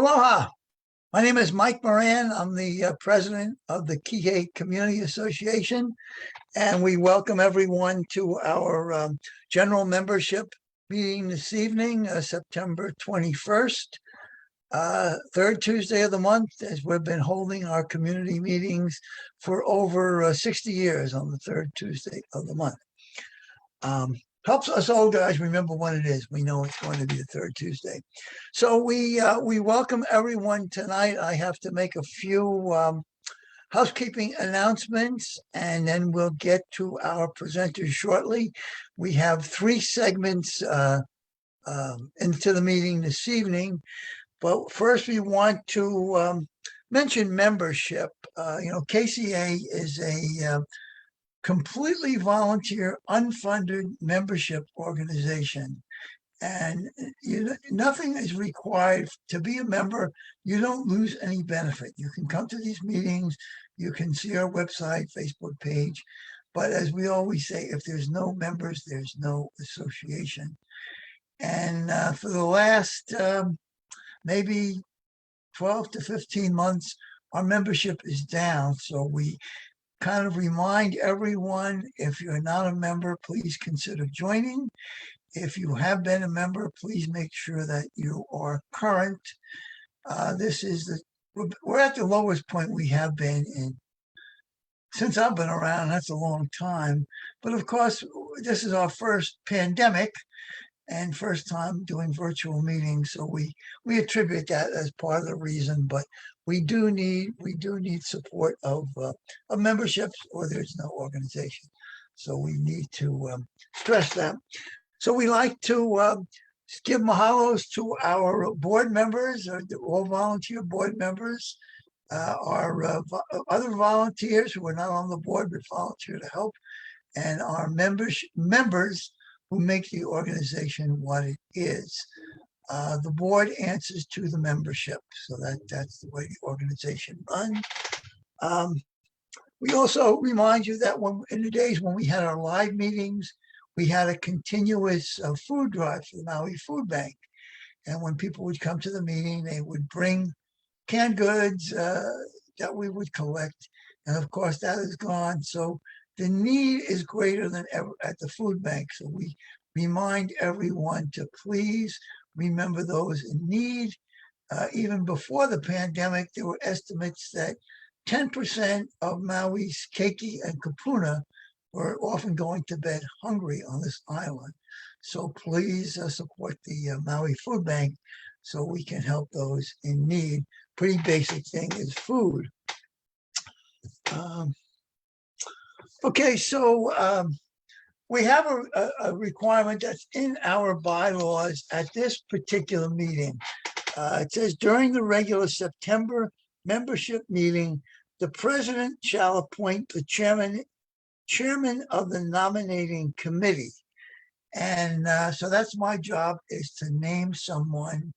Aloha. My name is Mike Moran. I'm the president of the Kihei Community Association, and we welcome everyone to our general membership meeting this evening, September 21st, third Tuesday of the month, as we've been holding our community meetings for over 60 years on the third Tuesday of the month. Helps us old guys remember when it is. We know it's going to be the third Tuesday. So we welcome everyone tonight. I have to make a few housekeeping announcements, and then we'll get to our presenters shortly. We have three segments into the meeting this evening. But first, we want to mention membership. KCA is a completely volunteer, unfunded membership organization. And nothing is required to be a member. You don't lose any benefit. You can come to these meetings. You can see our website, Facebook page. But as we always say, if there's no members, there's no association. And for the last maybe 12 to 15 months, our membership is down. So we kind of remind everyone, if you're not a member, please consider joining. If you have been a member, please make sure that you are current. We're at the lowest point we have been in since I've been around. That's a long time. But of course, this is our first pandemic and first time doing virtual meetings. So we attribute that as part of the reason, but we do need support of memberships, or there's no organization. So we need to stress that. So we like to give mahalos to our board members, or all volunteer board members, our other volunteers who are not on the board but volunteer to help, and our members who make the organization what it is. The board answers to the membership, so that's the way the organization runs. We also remind you that in the days when we had our live meetings, we had a continuous food drive for the Maui Food Bank. And when people would come to the meeting, they would bring canned goods that we would collect. And of course, that is gone. So the need is greater than ever at the food bank. So we remind everyone to please remember those in need. Even before the pandemic, there were estimates that 10% of Maui's keiki and kupuna were often going to bed hungry on this island. So please support the Maui Food Bank so we can help those in need. Pretty basic thing is food. Okay, so we have a requirement that's in our bylaws at this particular meeting. It says during the regular September membership meeting, the president shall appoint the chairman of the nominating committee. And so that's my job, is to name someone.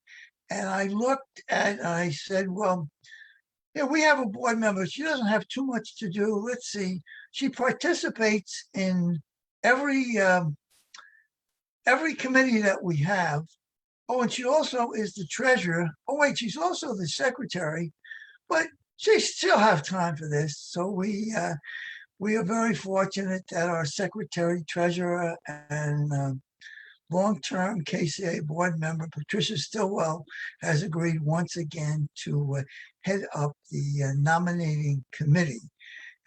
And I looked at, and I said, well, yeah, we have a board member. She doesn't have too much to do. Let's see. She participates in every committee that we have. Oh, and she also is the treasurer. Oh, wait, she's also the secretary, but she still have time for this. So we are very fortunate that our secretary, treasurer, and long-term KCA board member, Patricia Stillwell, has agreed once again to head up the nominating committee.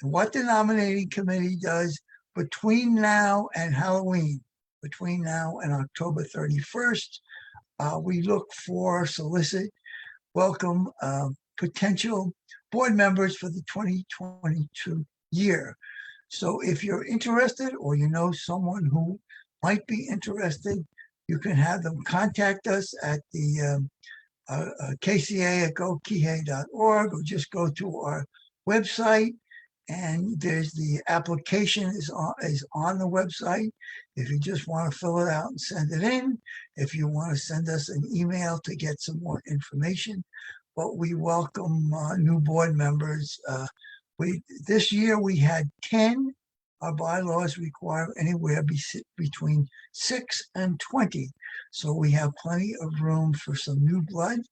And what the nominating committee does between now and Halloween, between now and October 31st, we look for, solicit, welcome potential board members for the 2022 year. So if you're interested, or you know someone who might be interested, you can have them contact us at the kca@gokihei.org, or just go to our website, and there's the application is on the website. If you just want to fill it out and send it in, if you want to send us an email to get some more information. But we welcome new board members. This year we had 10. Our bylaws require anywhere between 6 and 20. So we have plenty of room for some new blood.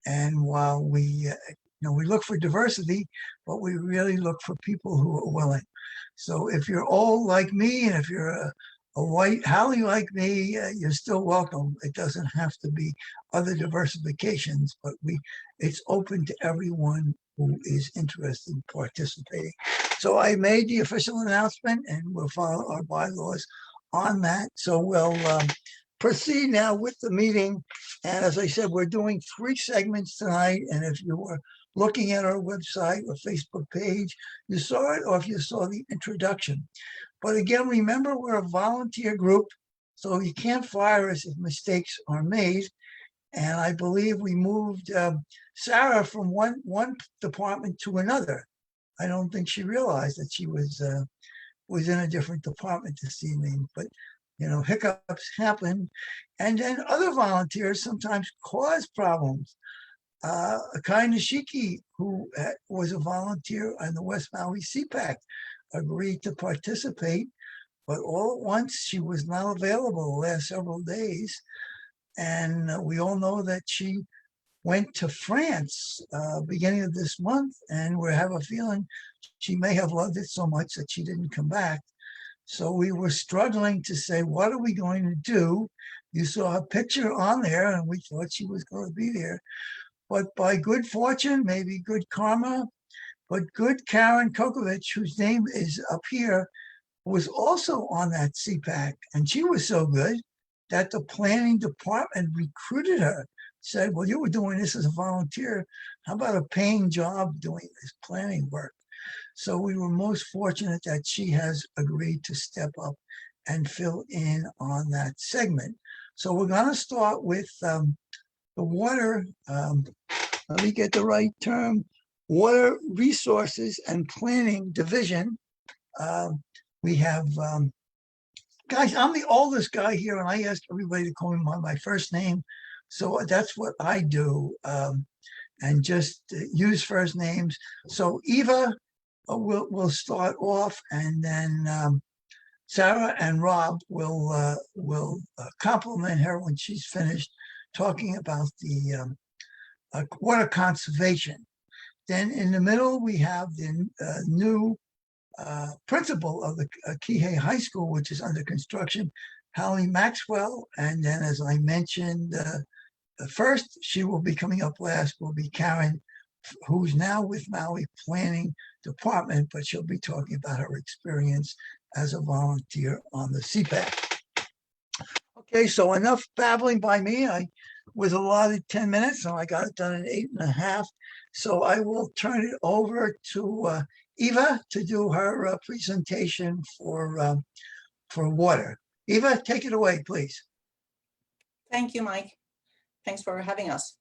And while we, we look for diversity, but we really look for people who are willing. So if you're all like me, and if you're a white Halle like me, you're still welcome. It doesn't have to be other diversifications, but it's open to everyone who is interested in participating. So I made the official announcement, and we'll follow our bylaws on that. So we'll proceed now with the meeting. And as I said, we're doing 3 segments tonight. And if you were looking at our website or Facebook page, you saw it, or if you saw the introduction. But again, remember, we're a volunteer group, so you can't fire us if mistakes are made. And I believe we moved Sarah from one department to another. I don't think she realized that she was in a different department this evening, but hiccups happen. And then other volunteers sometimes cause problems. Kai Nishiki, who was a volunteer on the West Maui CPAC, agreed to participate, but all at once she was not available the last several days. And we all know that she went to France beginning of this month, and we have a feeling she may have loved it so much that she didn't come back. So we were struggling to say, what are we going to do? You saw a picture on there, and we thought she was going to be there. But by good fortune, maybe good karma, but good Karen Comcovich, whose name is up here, was also on that CPAC. And she was so good that the planning department recruited her, said, well, you were doing this as a volunteer. How about a paying job doing this planning work? So we were most fortunate that she has agreed to step up and fill in on that segment. So we're going to start with the water, let me get the right term, Water Resources and Planning Division. We have, guys, I'm the oldest guy here, and I asked everybody to call me by my first name. So that's what I do, and just use first names. So Eva will start off, and then Sarah and Rob will compliment her when she's finished talking about the water conservation. Then in the middle, we have the new principal of the Kihei High School, which is under construction, Halle Maxwell. And then, as I mentioned, first, she will be coming up last, will be Karen, who's now with Maui Planning Department, but she'll be talking about her experience as a volunteer on the CPAC. Okay, so enough babbling by me. I was allotted 10 minutes, and I got it done in 8.5. So I will turn it over to Eva to do her presentation for water. Eva, take it away, please. Thank you, Mike. Thanks for having us.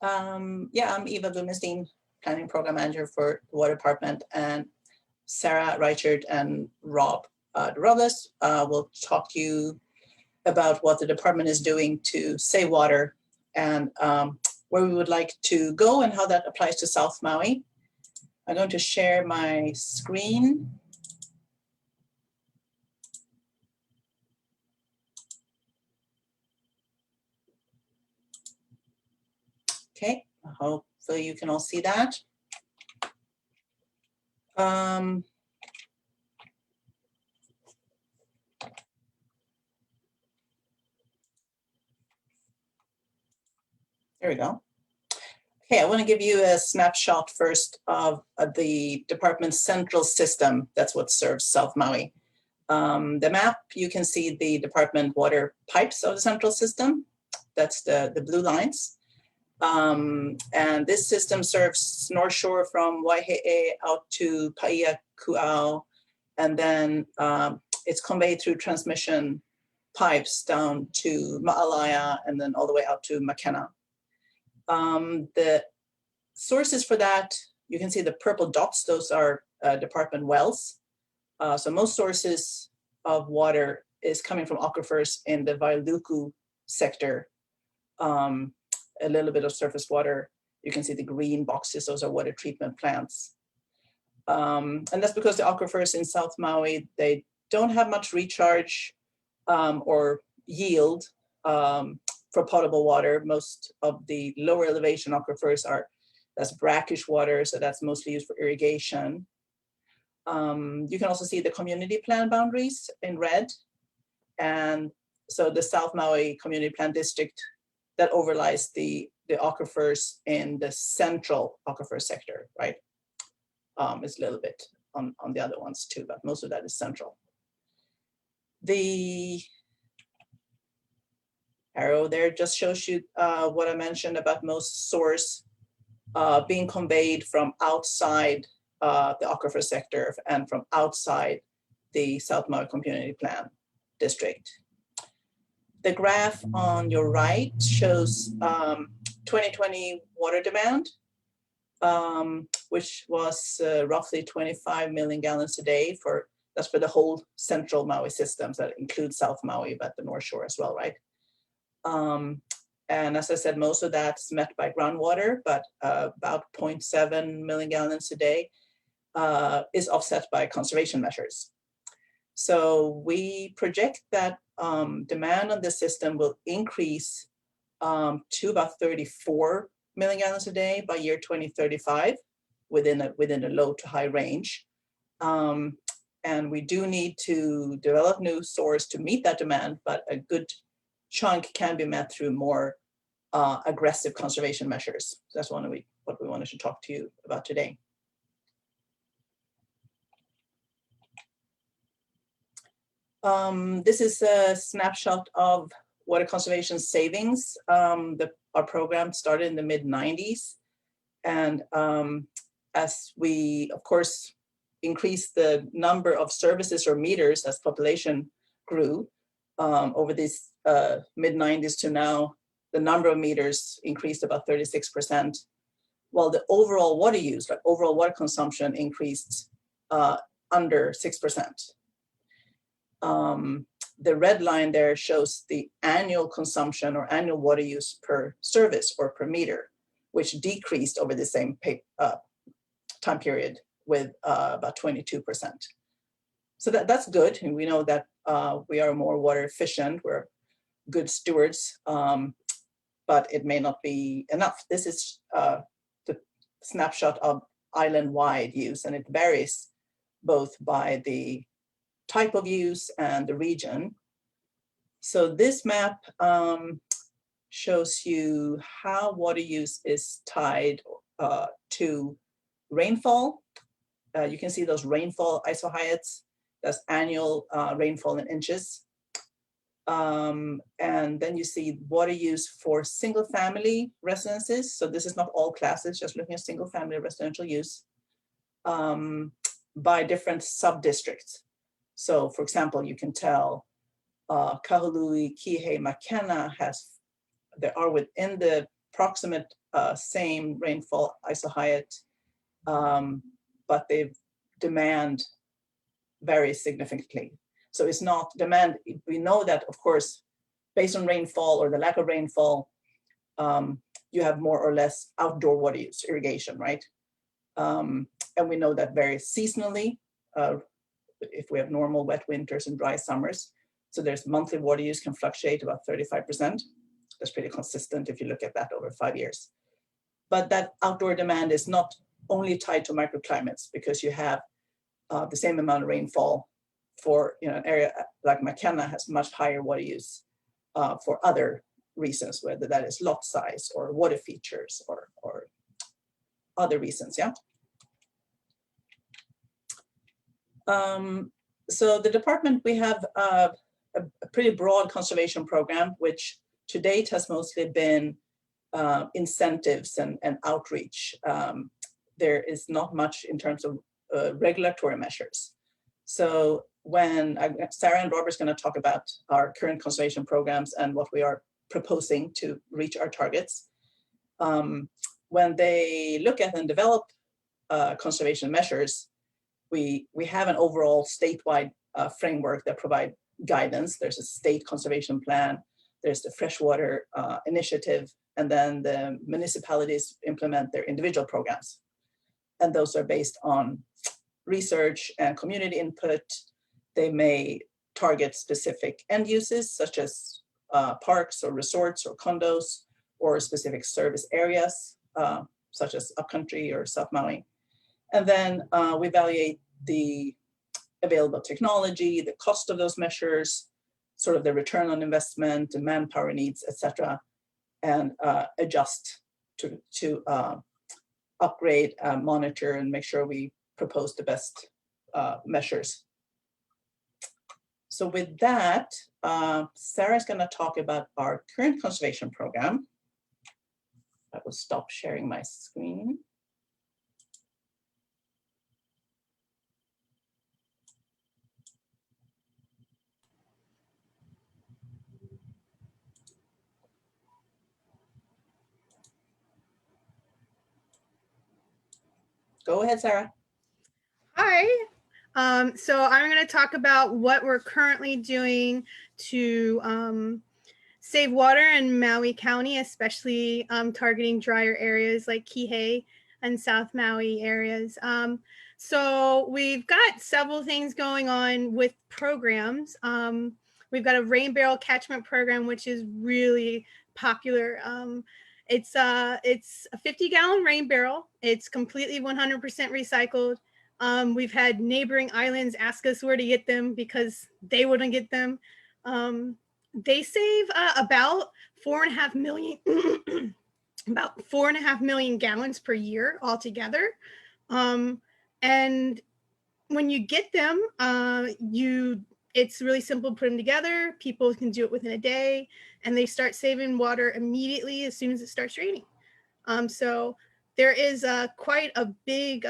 Yeah, I'm Eva Blumenstein, Planning Program Manager for the Water Department, and Sarah Reichert and Rob Robles will talk to you about what the department is doing to save water and where we would like to go and how that applies to South Maui. I'm going to share my screen. Okay, hopefully you can all see that. There we go. Okay, I want to give you a snapshot first of the department's central system. That's what serves South Maui. The map, you can see the department water pipes of the central system. That's the blue lines. And this system serves North Shore from Waihee out to Paia Ku'au, and then it's conveyed through transmission pipes down to Ma'alaya and then all the way out to Makena. The sources for that, you can see the purple dots, those are department wells. So most sources of water is coming from aquifers in the Wailuku sector. A little bit of surface water. You can see the green boxes, those are water treatment plants. And that's because the aquifers in South Maui, they don't have much recharge or yield. for potable water. Most of the lower elevation aquifers that's brackish water, so that's mostly used for irrigation. You can also see the community plan boundaries in red. And so the South Maui Community Plan district that overlies the aquifers in the central aquifer sector, right? It's a little bit on the other ones too, but most of that is central. The arrow there just shows you what I mentioned about most source being conveyed from outside the aquifer sector and from outside the South Maui Community Plan district. The graph on your right shows 2020 water demand, which was roughly 25 million gallons a day that's for the whole central Maui systems. That includes South Maui, but the North Shore as well, right? And as I said, most of that's met by groundwater, but about 0.7 million gallons a day is offset by conservation measures. So we project that demand on the system will increase to about 34 million gallons a day by year 2035 within a low to high range. And we do need to develop new source to meet that demand, but a good chunk can be met through more aggressive conservation measures. So that's what we wanted to talk to you about today. This is a snapshot of water conservation savings. Our program started in the mid-90s. And as we, of course, increased the number of services or meters as population grew over these mid-90s to now, the number of meters increased about 36%, while the overall water use, like overall water consumption, increased under 6%. The red line there shows the annual consumption or annual water use per service or per meter, which decreased over the same time period with about 22%. So that's good. And we know that we are more water efficient, we're good stewards, but it may not be enough. This is the snapshot of island-wide use, and it varies both by the type of use and the region. So this map shows you how water use is tied to rainfall. You can see those rainfall isohyads. That's annual rainfall in inches. And then you see water use for single family residences. So this is not all classes, just looking at single family residential use by different sub-districts. So for example, you can tell Kahului, Kihei, Makena they are within the proximate same rainfall isohyet, but they demand varies significantly. So it's not demand. We know that, of course, based on rainfall or the lack of rainfall, you have more or less outdoor water use, irrigation, right? And we know that varies seasonally. If we have normal wet winters and dry summers. So there's monthly water use can fluctuate about 35%. That's pretty consistent if you look at that over 5 years. But that outdoor demand is not only tied to microclimates, because you have the same amount of rainfall for an area like Makena has much higher water use for other reasons, whether that is lot size or water features or other reasons, yeah? So the department, we have a pretty broad conservation program, which to date has mostly been incentives and outreach. There is not much in terms of regulatory measures. So when Sarah and Robert's going to talk about our current conservation programs and what we are proposing to reach our targets, when they look at and develop conservation measures, we have an overall statewide framework that provide guidance. There's a state conservation plan, there's the freshwater initiative, and then the municipalities implement their individual programs. And those are based on research and community input. They may target specific end uses, such as parks or resorts or condos or specific service areas, such as upcountry or South Maui. And then we evaluate the available technology, the cost of those measures, sort of the return on investment, the manpower needs, etc., and adjust to upgrade, monitor, and make sure we propose the best measures. So with that, Sarah's going to talk about our current conservation program. I will stop sharing my screen. Go ahead, Sarah. Hi. So I'm going to talk about what we're currently doing to save water in Maui County, especially targeting drier areas like Kihei and South Maui areas. So we've got several things going on with programs. We've got a rain barrel catchment program, which is really popular. It's a 50-gallon rain barrel. It's completely 100% recycled. We've had neighboring islands ask us where to get them because they wouldn't get them. They save about 4.5 million, about 4.5 million gallons per year altogether. And when you get them, it's really simple to put them together. People can do it within a day, and they start saving water immediately as soon as it starts raining. So there is quite a big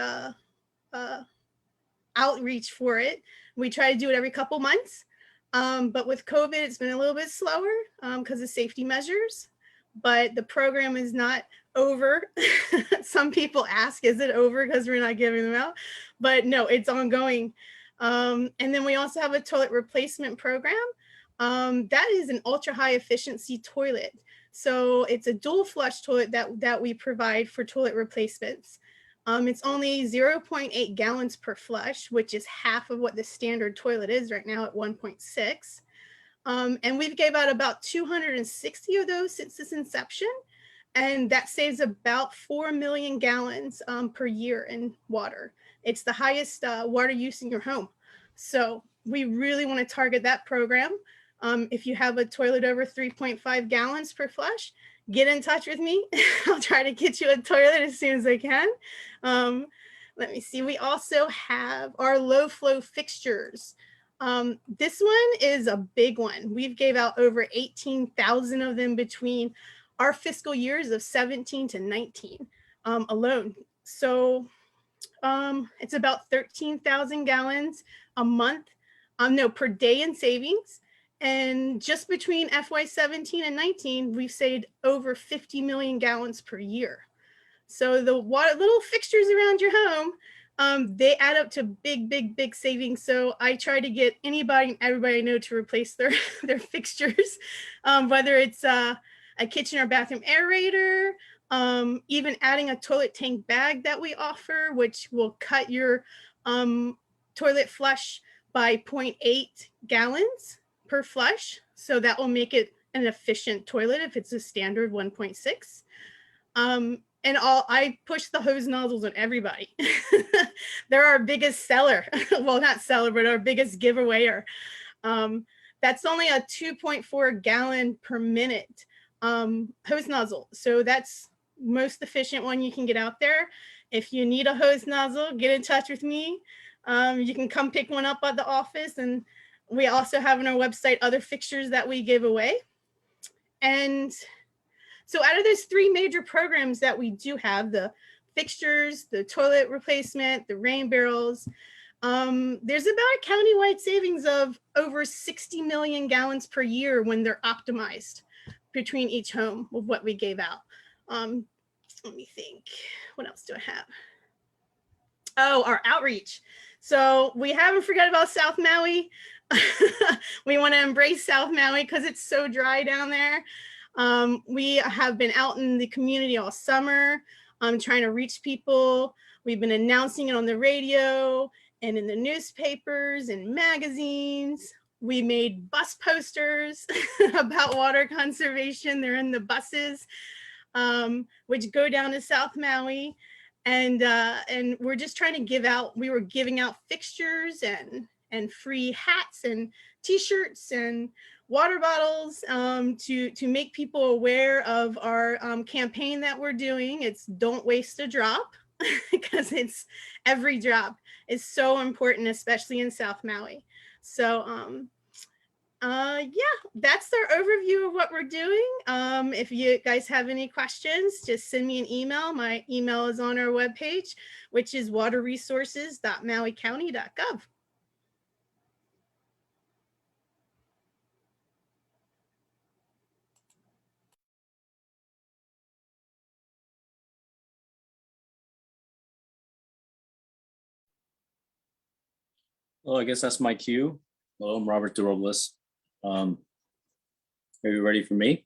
outreach for it. We try to do it every couple months, but with COVID, it's been a little bit slower because of safety measures. But the program is not over. Some people ask, is it over because we're not giving them out? But no, it's ongoing. And then we also have a toilet replacement program. That is an ultra high efficiency toilet. So it's a dual flush toilet that we provide for toilet replacements. It's only 0.8 gallons per flush, which is half of what the standard toilet is right now at 1.6. And we've gave out about 260 of those since its inception. And that saves about 4 million gallons per year in water. It's the highest water use in your home. So we really want to target that program. If you have a toilet over 3.5 gallons per flush, get in touch with me. I'll try to get you a toilet as soon as I can. Let me see. We also have our low flow fixtures. This one is a big one. We've gave out over 18,000 of them between our fiscal years of 17 to 19 alone. So it's about 13,000 gallons a month, per day in savings. And just between FY 17 and 19, we've saved over 50 million gallons per year. So the little fixtures around your home, they add up to big savings. So I try to get anybody and everybody I know to replace their fixtures, whether it's a kitchen or bathroom aerator, even adding a toilet tank bag that we offer, which will cut your toilet flush by 0.8 gallons per flush. So that will make it an efficient toilet if it's a standard 1.6. And I push the hose nozzles on everybody. They're our biggest seller. Well, not seller, but our biggest giveawayer. That's only a 2.4 gallon per minute hose nozzle. So that's most efficient one you can get out there. If you need a hose nozzle, get in touch with me. You can come pick one up at the office. And we also have on our website other fixtures that we give away. And so out of those three major programs that we do have, the fixtures, the toilet replacement, the rain barrels, there's about a countywide savings of over 60 million gallons per year when they're optimized between each home with what we gave out. Let me think, what else do I have? Oh, our outreach. So we haven't forgot about South Maui. We want to embrace South Maui because it's so dry down there. We have been out in the community all summer, trying to reach people. We've been announcing it on the radio and in the newspapers and magazines. We made bus posters about water conservation. They're in the buses, which go down to South Maui. And we're just trying to give out, we were giving out fixtures and free hats and t-shirts and water bottles to make people aware of our campaign that we're doing. It's Don't Waste a Drop, because it's every drop is so important, especially in South Maui. So yeah, that's our overview of what we're doing. If you guys have any questions, just send me an email. My email is on our webpage, which is waterresources.mauicounty.gov. Well, I guess that's my cue. Hello, I'm Robert DeRobles. Are you ready for me?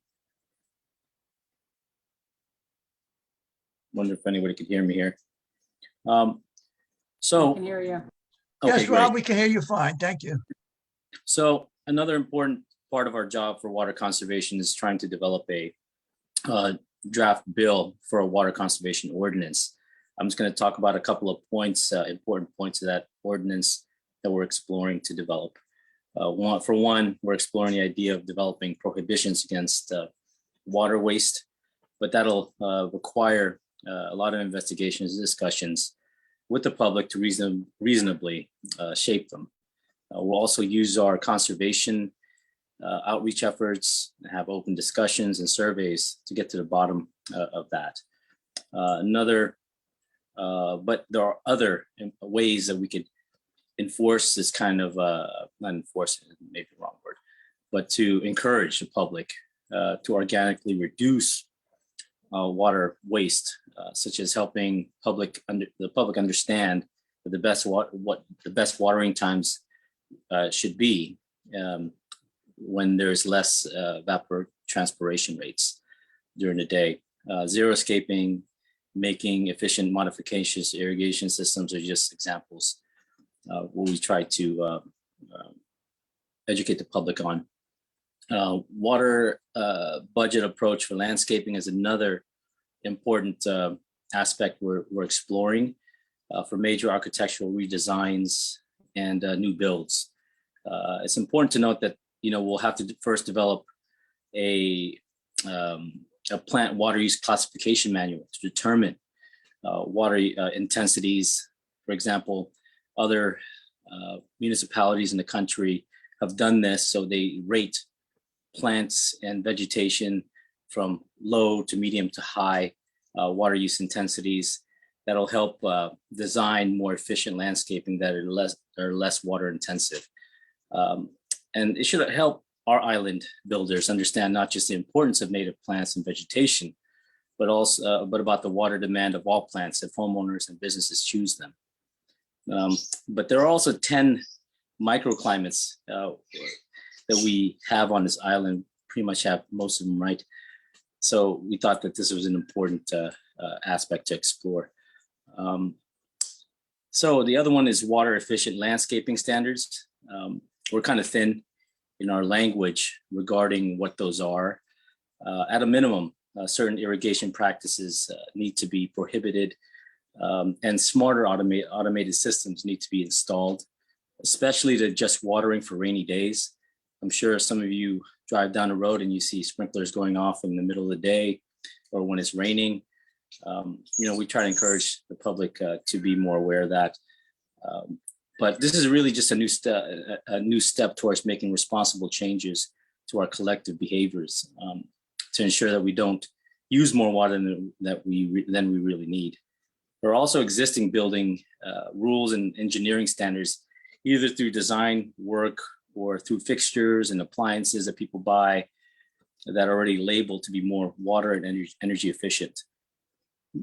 Wonder if anybody could hear me here. I can hear you. Okay, Yes, Rob, great. we can hear you fine. Thank you. So another important part of our job for water conservation is trying to develop a draft bill for a water conservation ordinance. I'm just going to talk about a couple of points, important points of that ordinance that we're exploring to develop. For one, we're exploring the idea of developing prohibitions against water waste, but that'll require a lot of investigations and discussions with the public to reasonably shape them. We'll also use our conservation outreach efforts, have open discussions and surveys to get to the bottom of that. But there are other ways that we could enforce this kind of, not enforce, maybe the wrong word, but to encourage the public to organically reduce water waste, such as helping the public understand that what the best watering times should be when there's less evapotranspiration rates during the day. Xeriscaping, making efficient modifications to irrigation systems are just examples where we try to educate the public on. Water budget approach for landscaping is another important aspect we're exploring for major architectural redesigns and new builds. It's important to note that we'll have to first develop a plant water use classification manual to determine water intensities. For example, other municipalities in the country have done this, so they rate plants and vegetation from low to medium to high water use intensities. That'll help design more efficient landscaping that are less water intensive. And it should help our island builders understand not just the importance of native plants and vegetation, but about the water demand of all plants if homeowners and businesses choose them. But there are also 10 microclimates that we have on this island, pretty much have most of them right. So we thought that this was an important aspect to explore. So the other one is water efficient landscaping standards. We're kind of thin in our language regarding what those are. At a minimum, certain irrigation practices need to be prohibited, and smarter automated systems need to be installed, especially to just watering for rainy days. I'm sure some of you drive down the road and you see sprinklers going off in the middle of the day or when it's raining. We try to encourage the public to be more aware of that. But this is really just a new step towards making responsible changes to our collective behaviors to ensure that we don't use more water than we really need. There are also existing building rules and engineering standards, either through design work or through fixtures and appliances that people buy that are already labeled to be more water and energy efficient.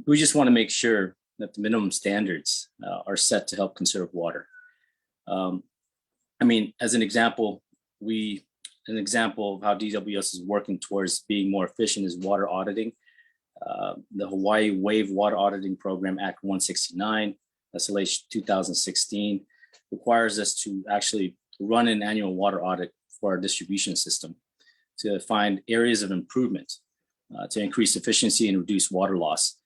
We just want to make sure that the minimum standards are set to help conserve water. As an example of how DWS is working towards being more efficient is water auditing. The Hawaii Wave Water Auditing Program Act 169, SLH 2016, requires us to actually run an annual water audit for our distribution system to find areas of improvement to increase efficiency and reduce water loss.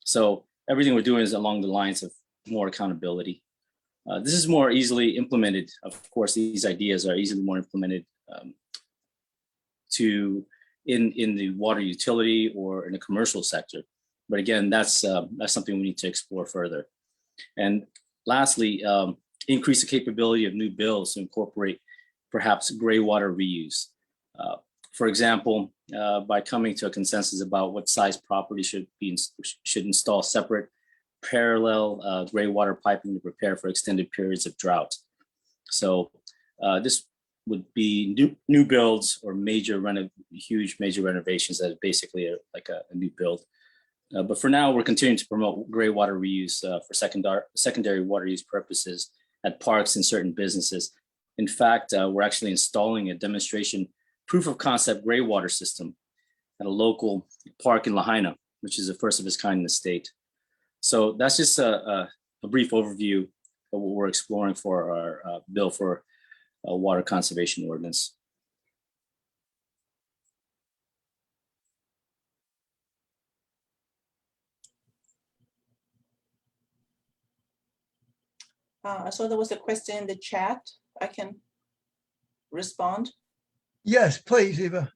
So everything we're doing is along the lines of more accountability. This is more easily implemented. Of course, these ideas are easily more implemented in the water utility or in the commercial sector. But again, that's something we need to explore further. And lastly, increase the capability of new bills to incorporate perhaps gray water reuse. For example, by coming to a consensus about what size property should install separate parallel gray water piping to prepare for extended periods of drought. So this would be new builds or huge major renovations that is basically like a new build. But for now, we're continuing to promote gray water reuse for secondary water use purposes at parks and certain businesses. In fact, we're actually installing a demonstration proof of concept gray water system at a local park in Lahaina, which is the first of its kind in the state. So that's just a brief overview of what we're exploring for our bill for water conservation ordinance. I saw there was a question in the chat. I can respond. Yes, please, Eva.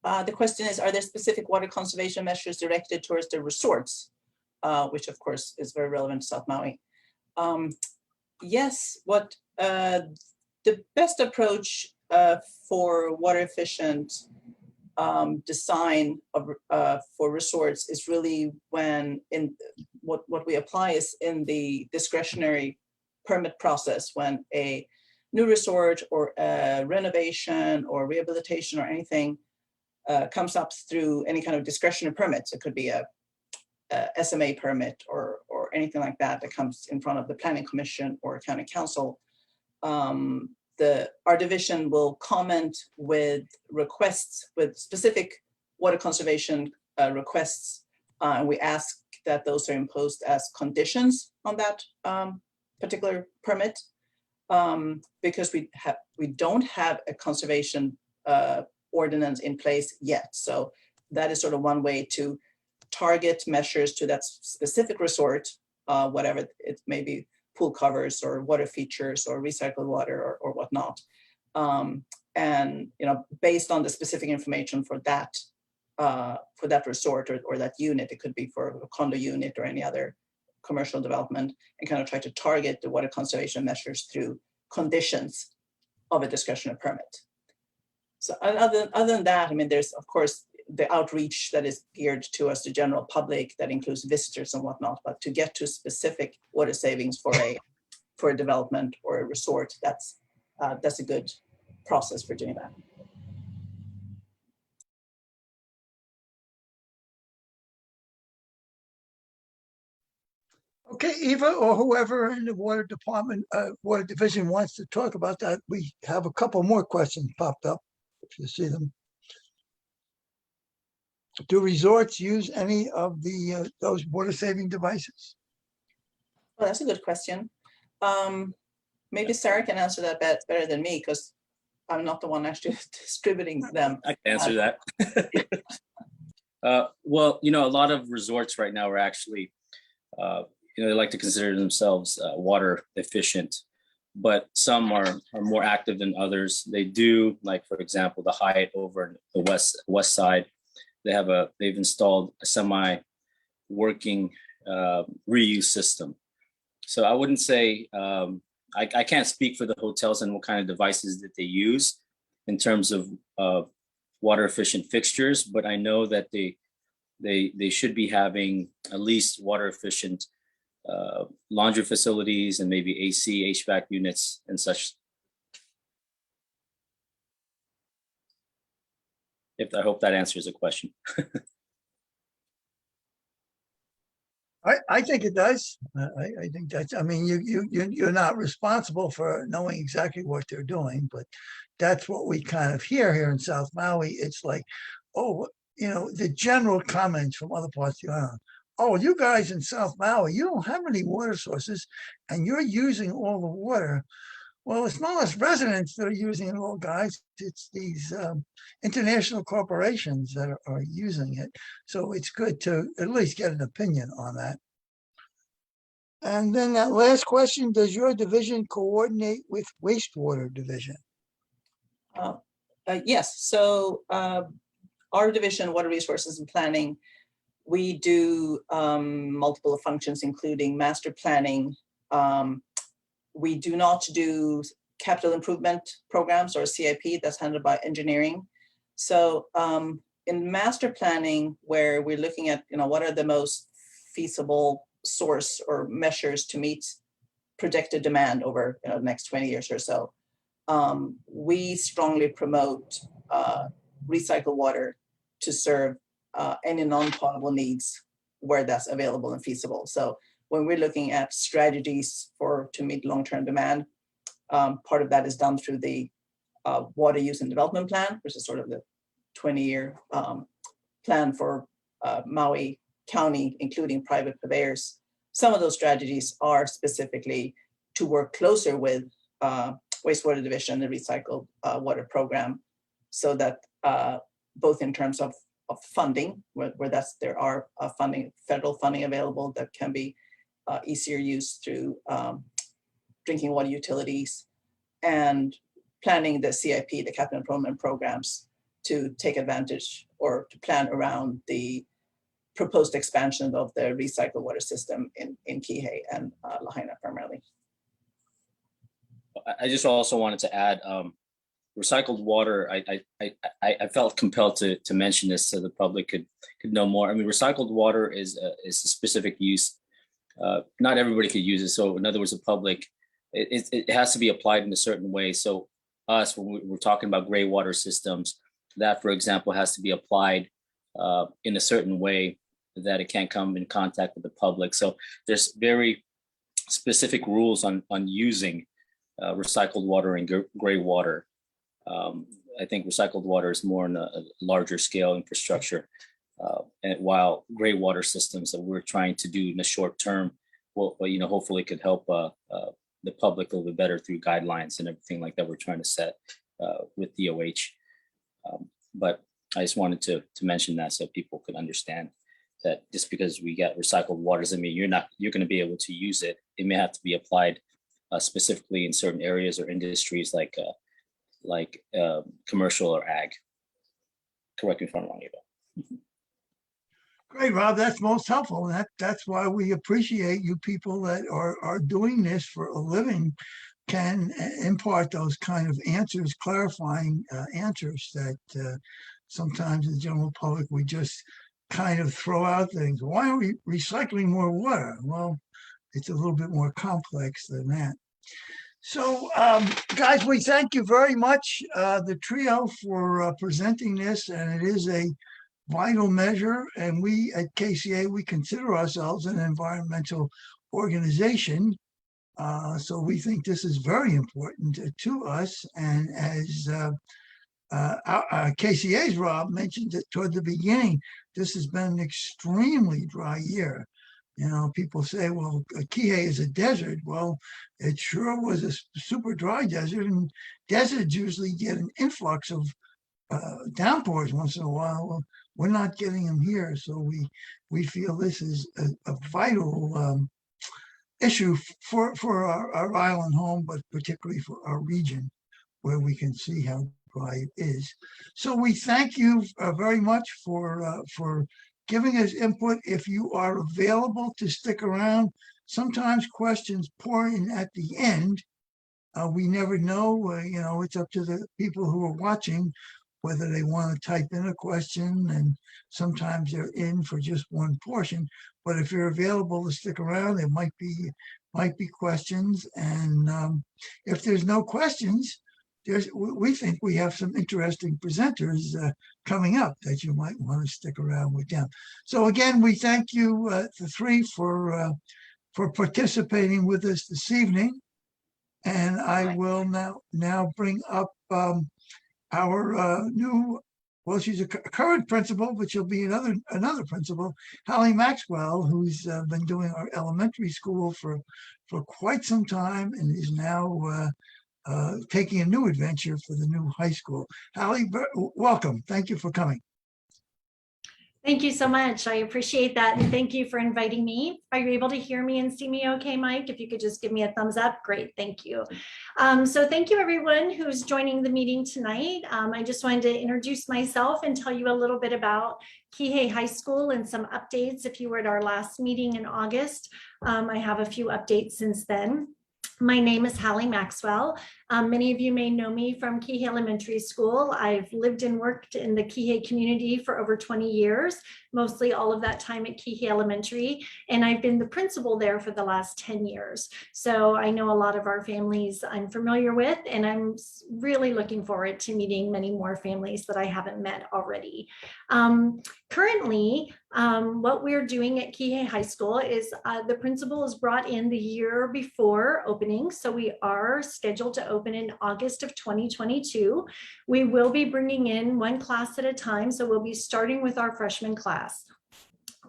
The question is, are there specific water conservation measures directed towards the resorts? Which of course is very relevant to South Maui. Yes, what the best approach for water efficient design for resorts is really when what we apply is in the discretionary permit process, when a new resort or a renovation or rehabilitation or anything comes up through any kind of discretionary permits. It could be a SMA permit or anything like that that comes in front of the Planning Commission or County Council. Our division will comment with requests, with specific water conservation requests, and we ask that those are imposed as conditions on that particular permit, because we don't have a conservation ordinance in place yet. So that is sort of one way to target measures to that specific resort, whatever it may be, pool covers or water features or recycled water or whatnot. And based on the specific information for that resort or that unit, it could be for a condo unit or any other commercial development, and kind of try to target the water conservation measures through conditions of a discretionary permit. So other than that, I mean, there's of course the outreach that is geared to us, the general public, that includes visitors and whatnot. But to get to specific water savings for a development or a resort, that's a good process for doing that. Okay, Eva, or whoever in the water department, water division wants to talk about that. We have a couple more questions popped up, if you see them. Do resorts use any of those water saving devices? Well, that's a good question. Maybe Sarah can answer that better than me, because I'm not the one actually distributing them. I can answer that. Well, a lot of resorts right now are actually, they like to consider themselves water efficient, but some are more active than others. They do, like, for example, the Hyatt over the west side. They've installed a semi-working reuse system. So I wouldn't say, I can't speak for the hotels and what kind of devices that they use in terms of water efficient fixtures, but I know that they should be having at least water efficient laundry facilities and maybe AC, HVAC units and such. I hope that answers the question. I think it does. I think that's, I mean, you're not responsible for knowing exactly what they're doing, but that's what we kind of hear here in South Maui. It's like, oh, the general comments from other parts of the island. Oh, you guys in South Maui, you don't have any water sources and you're using all the water. Well, it's not us residents that are using it all, guys. It's these international corporations that are using it. So it's good to at least get an opinion on that. And then that last question, does your division coordinate with wastewater division? Yes, so our division, Water Resources and Planning, we do multiple functions, including master planning. We do not do capital improvement programs or CIP, that's handled by engineering. So in master planning, where we're looking at, what are the most feasible source or measures to meet projected demand over the next 20 years or so, we strongly promote recycled water to serve any non-potable needs where that's available and feasible. So when we're looking at strategies to meet long-term demand, part of that is done through the Water Use and Development Plan, which is sort of the 20-year plan for Maui County, including private purveyors. Some of those strategies are specifically to work closer with wastewater division, the recycled water program, so that both in terms of funding, where there are federal funding available that can be easier use through drinking water utilities, and planning the CIP, the capital improvement programs, to take advantage or to plan around the proposed expansion of the recycled water system in Kihei and Lahaina primarily. I just also wanted to add recycled water. I felt compelled to mention this so the public could know more. I mean, recycled water is a specific use. Not everybody could use it. So in other words, the public, it has to be applied in a certain way. So us, when we're talking about gray water systems, that, for example, has to be applied in a certain way that it can't come in contact with the public. So there's very specific rules on using recycled water and gray water. I think recycled water is more on a larger scale infrastructure, and while gray water systems that we're trying to do in the short term will, hopefully could help the public a little bit better through guidelines and everything like that we're trying to set with DOH. But I just wanted to mention that so people could understand that just because we get recycled water doesn't mean you're going to be able to use it. It may have to be applied specifically in certain areas or industries like commercial or ag. Correct me if I'm wrong, Eva. Great, Rob. That's most helpful. That's why we appreciate you people that are doing this for a living, can impart those kind of answers, clarifying answers that sometimes the general public, we just kind of throw out things. Why are we recycling more water? Well, it's a little bit more complex than that. So, guys, we thank you very much, the trio, for presenting this, and it is a vital measure. And we at KCA, we consider ourselves an environmental organization. So we think this is very important to us. And as KCA's Rob mentioned it toward the beginning, this has been an extremely dry year. People say, well, Kihei is a desert. Well, it sure was a super dry desert, and deserts usually get an influx of downpours once in a while. Well, we're not getting them here. So we feel this is a vital issue for our island home, but particularly for our region, where we can see how dry it is. So we thank you very much for giving us input. If you are available to stick around, sometimes questions pour in at the end. We never know, it's up to the people who are watching whether they want to type in a question, and sometimes they're in for just one portion. But if you're available to stick around, there might be questions. And if there's no questions, we think we have some interesting presenters coming up that you might want to stick around with them. So again, we thank you, the three, for participating with us this evening. And I will now bring up our new, well, she's a current principal, but she'll be another principal, Halle Maxwell, who's been doing our elementary school for quite some time and is now taking a new adventure for the new high school. Halle, welcome. Thank you for coming. Thank you so much. I appreciate that. And thank you for inviting me. Are you able to hear me and see me okay, Mike? If you could just give me a thumbs up, great, thank you. So thank you everyone who's joining the meeting tonight. I just wanted to introduce myself and tell you a little bit about Kihei High School and some updates. If you were at our last meeting in August, I have a few updates since then. My name is Halle Maxwell. Many of you may know me from Kihei Elementary School. I've lived and worked in the Kihei community for over 20 years, mostly all of that time at Kihei Elementary, and I've been the principal there for the last 10 years. So I know a lot of our families I'm familiar with, and I'm really looking forward to meeting many more families that I haven't met already. Currently, what we're doing at Kihei High School is the principal is brought in the year before opening. So we are scheduled to open in August of 2022. We will be bringing in one class at a time. So we'll be starting with our freshman class.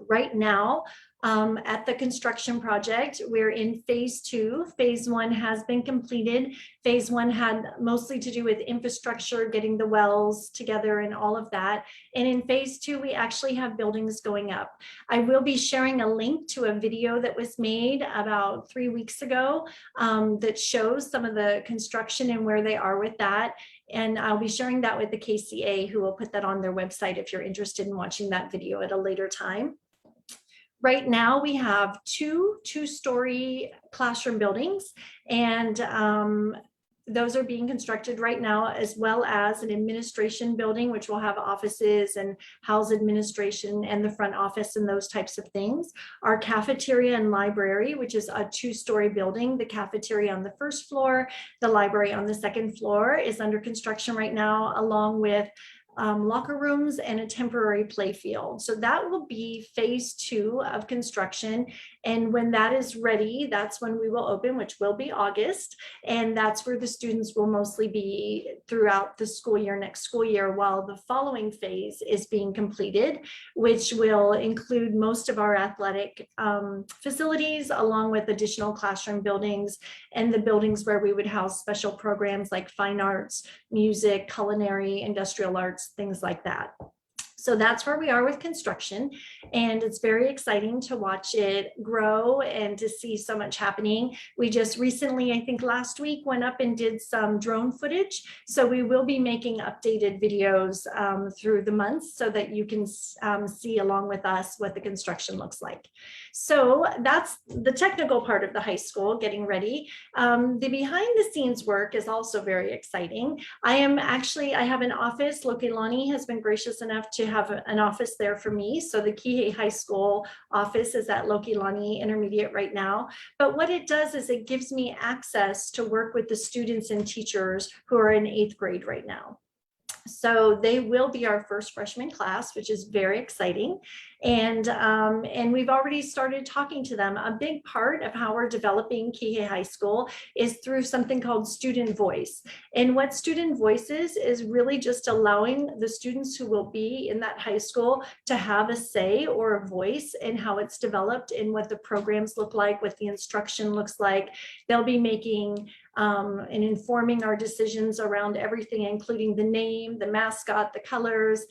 Right now, at the construction project, we're in phase 2. Phase 1 has been completed. Phase 1 had mostly to do with infrastructure, getting the wells together and all of that. And in phase 2, we actually have buildings going up. I will be sharing a link to a video that was made about 3 weeks ago that shows some of the construction and where they are with that. And I'll be sharing that with the KCA, who will put that on their website if you're interested in watching that video at a later time. Right now, we have two-story classroom buildings, and those are being constructed right now, as well as an administration building, which will have offices and house administration and the front office and those types of things. Our cafeteria and library, which is a 2-story building, the cafeteria on the first floor, the library on the second floor, is under construction right now, along with locker rooms and a temporary play field. So that will be phase 2 of construction. And when that is ready, that's when we will open, which will be August. And that's where the students will mostly be throughout the school year, next school year, while the following phase is being completed, which will include most of our athletic facilities, along with additional classroom buildings and the buildings where we would house special programs like fine arts, music, culinary, industrial arts, things like that. So that's where we are with construction, and it's very exciting to watch it grow and to see so much happening. We just recently, I think last week, went up and did some drone footage. So we will be making updated videos through the months so that you can see along with us what the construction looks like. So that's the technical part of the high school, getting ready. The behind the scenes work is also very exciting. I have an office. Lokilani has been gracious enough to have an office there for me. So the Kihei High School office is at Lokilani Intermediate right now. But what it does is it gives me access to work with the students and teachers who are in 8th grade right now. So they will be our first freshman class, which is very exciting. And we've already started talking to them. A big part of how we're developing Kihei High School is through something called Student Voice. And what Student Voice is really just allowing the students who will be in that high school to have a say or a voice in how it's developed and what the programs look like, what the instruction looks like. They'll be making and informing our decisions around everything, including the name, the mascot, the colors,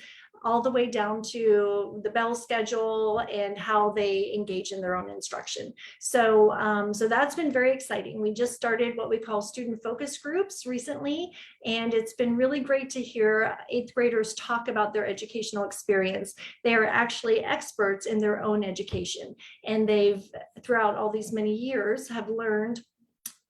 all the way down to the bell schedule and how they engage in their own instruction. So, so that's been very exciting. We just started what we call student focus groups recently, and it's been really great to hear 8th graders talk about their educational experience. They are actually experts in their own education, and they've, throughout all these many years, have learned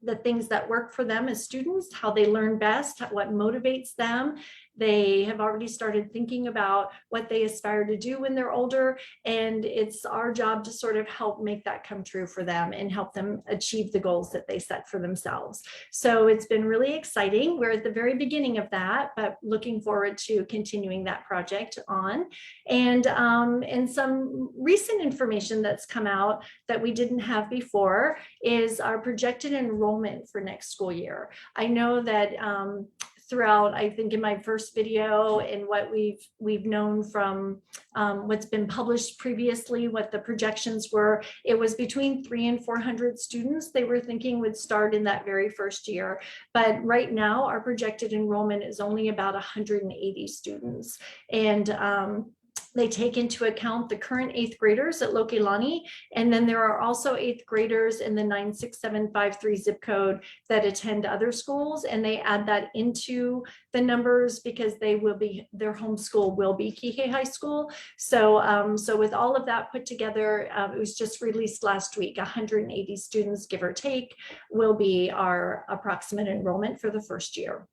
the things that work for them as students, how they learn best, what motivates them. They have already started thinking about what they aspire to do when they're older, and it's our job to sort of help make that come true for them and help them achieve the goals that they set for themselves. So it's been really exciting. We're at the very beginning of that, but looking forward to continuing that project on. And some recent information that's come out that we didn't have before is our projected enrollment for next school year. I know that throughout, I think in my first video and what we've known from what's been published previously, what the projections were, it was between 300 and 400 students they were thinking would start in that very first year. But right now our projected enrollment is only about 180 students. And they take into account the current 8th graders at Lokelani, and then there are also 8th graders in the 96753 zip code that attend other schools, and they add that into the numbers because their home school will be Kihei High School. So, so with all of that put together, it was just released last week. 180 students, give or take, will be our approximate enrollment for the first year.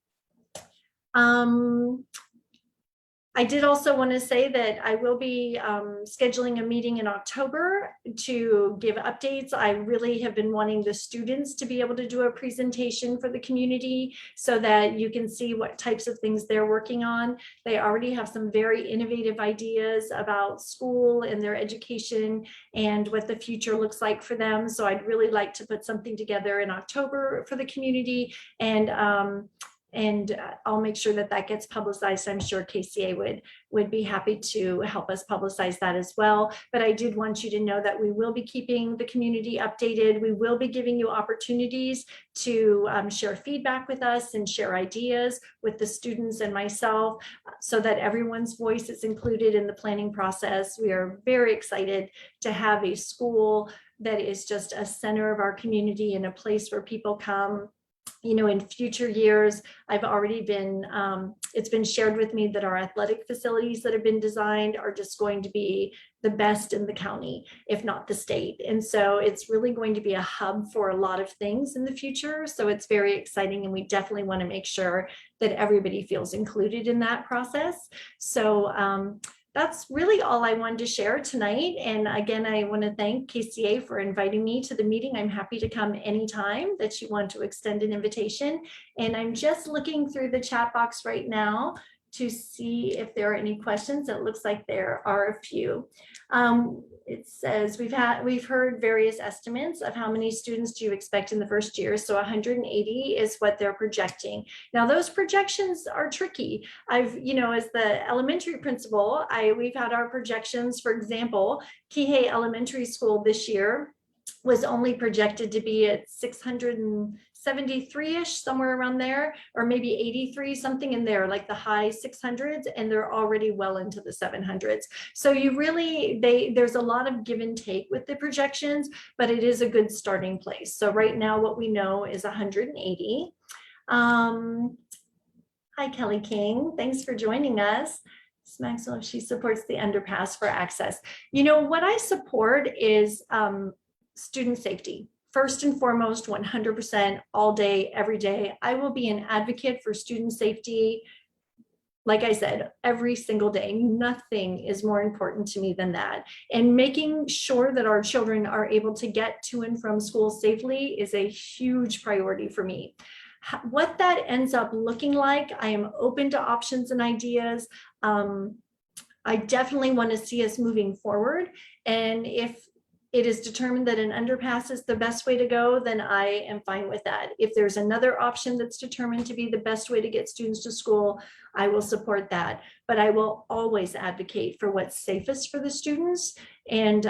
I did also want to say that I will be scheduling a meeting in October to give updates. I really have been wanting the students to be able to do a presentation for the community so that you can see what types of things they're working on. They already have some very innovative ideas about school and their education and what the future looks like for them. So I'd really like to put something together in October for the community, and I'll make sure that that gets publicized. I'm sure KCA would be happy to help us publicize that as well. But I did want you to know that we will be keeping the community updated. We will be giving you opportunities to share feedback with us and share ideas with the students and myself so that everyone's voice is included in the planning process. We are very excited to have a school that is just a center of our community and a place where people come. You know, in future years, I've already been, it's been shared with me that our athletic facilities that have been designed are just going to be the best in the county, if not the state. And so it's really going to be a hub for a lot of things in the future. So it's very exciting, and we definitely want to make sure that everybody feels included in that process. So that's really all I wanted to share tonight. And again, I want to thank KCA for inviting me to the meeting. I'm happy to come anytime that you want to extend an invitation. And I'm just looking through the chat box right now to see if there are any questions. It looks like there are a few. It says we've heard various estimates of how many students do you expect in the first year. So 180 is what they're projecting. Now those projections are tricky. You know, as the elementary principal, we've had our projections. For example, Kihei Elementary School this year was only projected to be at 673-ish, somewhere around there, or maybe 83, something in there, like the high 600s, and they're already well into the 700s. So you really, there's a lot of give and take with the projections, but it is a good starting place. So right now what we know is 180. Hi, Kelly King, thanks for joining us. Maxwell, she supports the underpass for access. You know, what I support is student safety. First and foremost, 100% all day, every day. I will be an advocate for student safety. Like I said, every single day. Nothing is more important to me than that. And making sure that our children are able to get to and from school safely is a huge priority for me. What that ends up looking like, I am open to options and ideas. I definitely want to see us moving forward. And if it is determined that an underpass is the best way to go, then I am fine with that. If there's another option that's determined to be the best way to get students to school, I will support that. But I will always advocate for what's safest for the students. And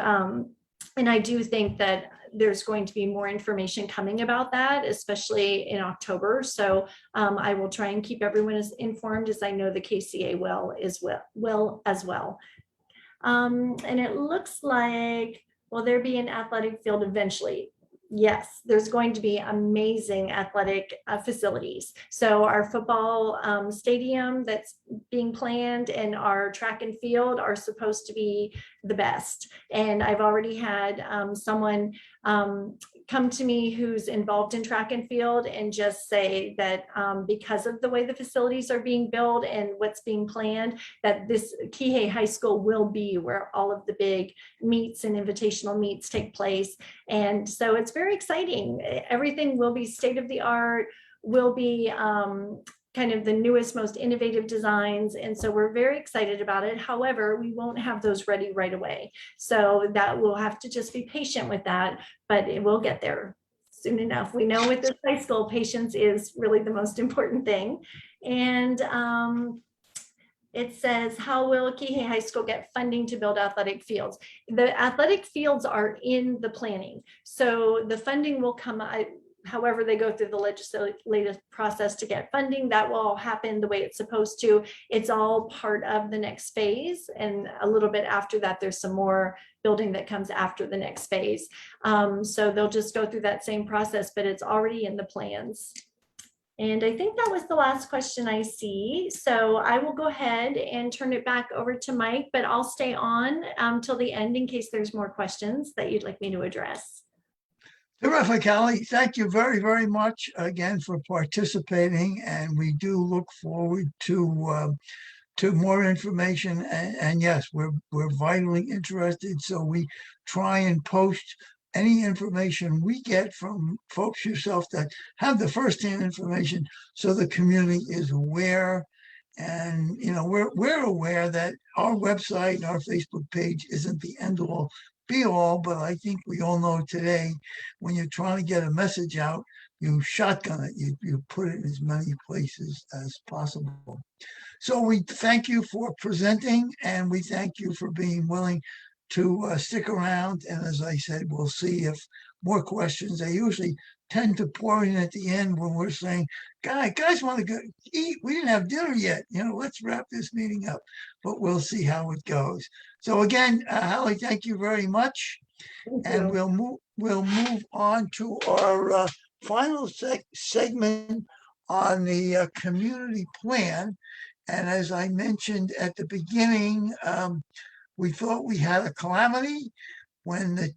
I do think that there's going to be more information coming about that, especially in October. So I will try and keep everyone as informed as I know the KCA will as well. And it looks like, will there be an athletic field eventually? Yes, there's going to be amazing athletic facilities. So our football stadium that's being planned and our track and field are supposed to be the best. And I've already had someone come to me who's involved in track and field and just say that because of the way the facilities are being built and what's being planned, that this Kihei High School will be where all of the big meets and invitational meets take place. And so it's very exciting. Everything will be state of the art, will be kind of the newest, most innovative designs. And so we're very excited about it. However, we won't have those ready right away. So that we'll have to just be patient with that, but it will get there soon enough. We know with this high school, patience is really the most important thing. And it says, how will Kihei High School get funding to build athletic fields? The athletic fields are in the planning. So the funding will come, however they go through the legislative process to get funding, that will all happen the way it's supposed to. It's all part of the next phase. And a little bit after that, there's some more building that comes after the next phase. So they'll just go through that same process, but it's already in the plans. And I think that was the last question I see. So I will go ahead and turn it back over to Mike, but I'll stay on till the end in case there's more questions that you'd like me to address. Terrific, Halle. Thank you very, very much again for participating. And we do look forward to more information. And yes, we're vitally interested. So we try and post any information we get from folks yourself that have the firsthand information, so the community is aware. And we're aware that our website and our Facebook page isn't the end all be all, but I think we all know today, when you're trying to get a message out, you shotgun it, you put it in as many places as possible. So we thank you for presenting, and we thank you for being willing to stick around. And as I said, we'll see if more questions, they usually tend to pour in at the end when we're saying, guys want to go eat. We didn't have dinner yet. Let's wrap this meeting up, but we'll see how it goes. So again, Halle, thank you very much. And we'll move on to our final segment on the community plan. And as I mentioned at the beginning, we thought we had a calamity when the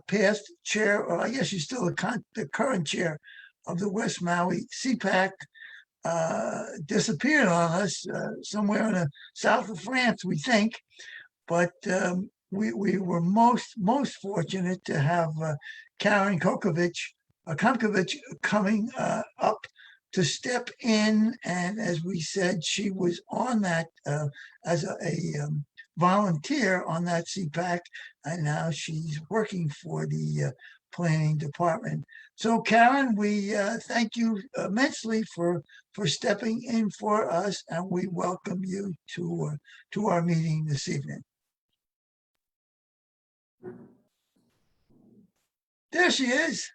past chair, or I guess she's still the current chair of the West Maui CPAC, disappeared on us somewhere in the south of France, we think. But we were most fortunate to have Karen Comcovich coming up to step in. And as we said, she was on that as a volunteer on that CPAC, and now she's working for the planning department. So Karen, we thank you immensely for stepping in for us, and we welcome you to our meeting this evening. There she is.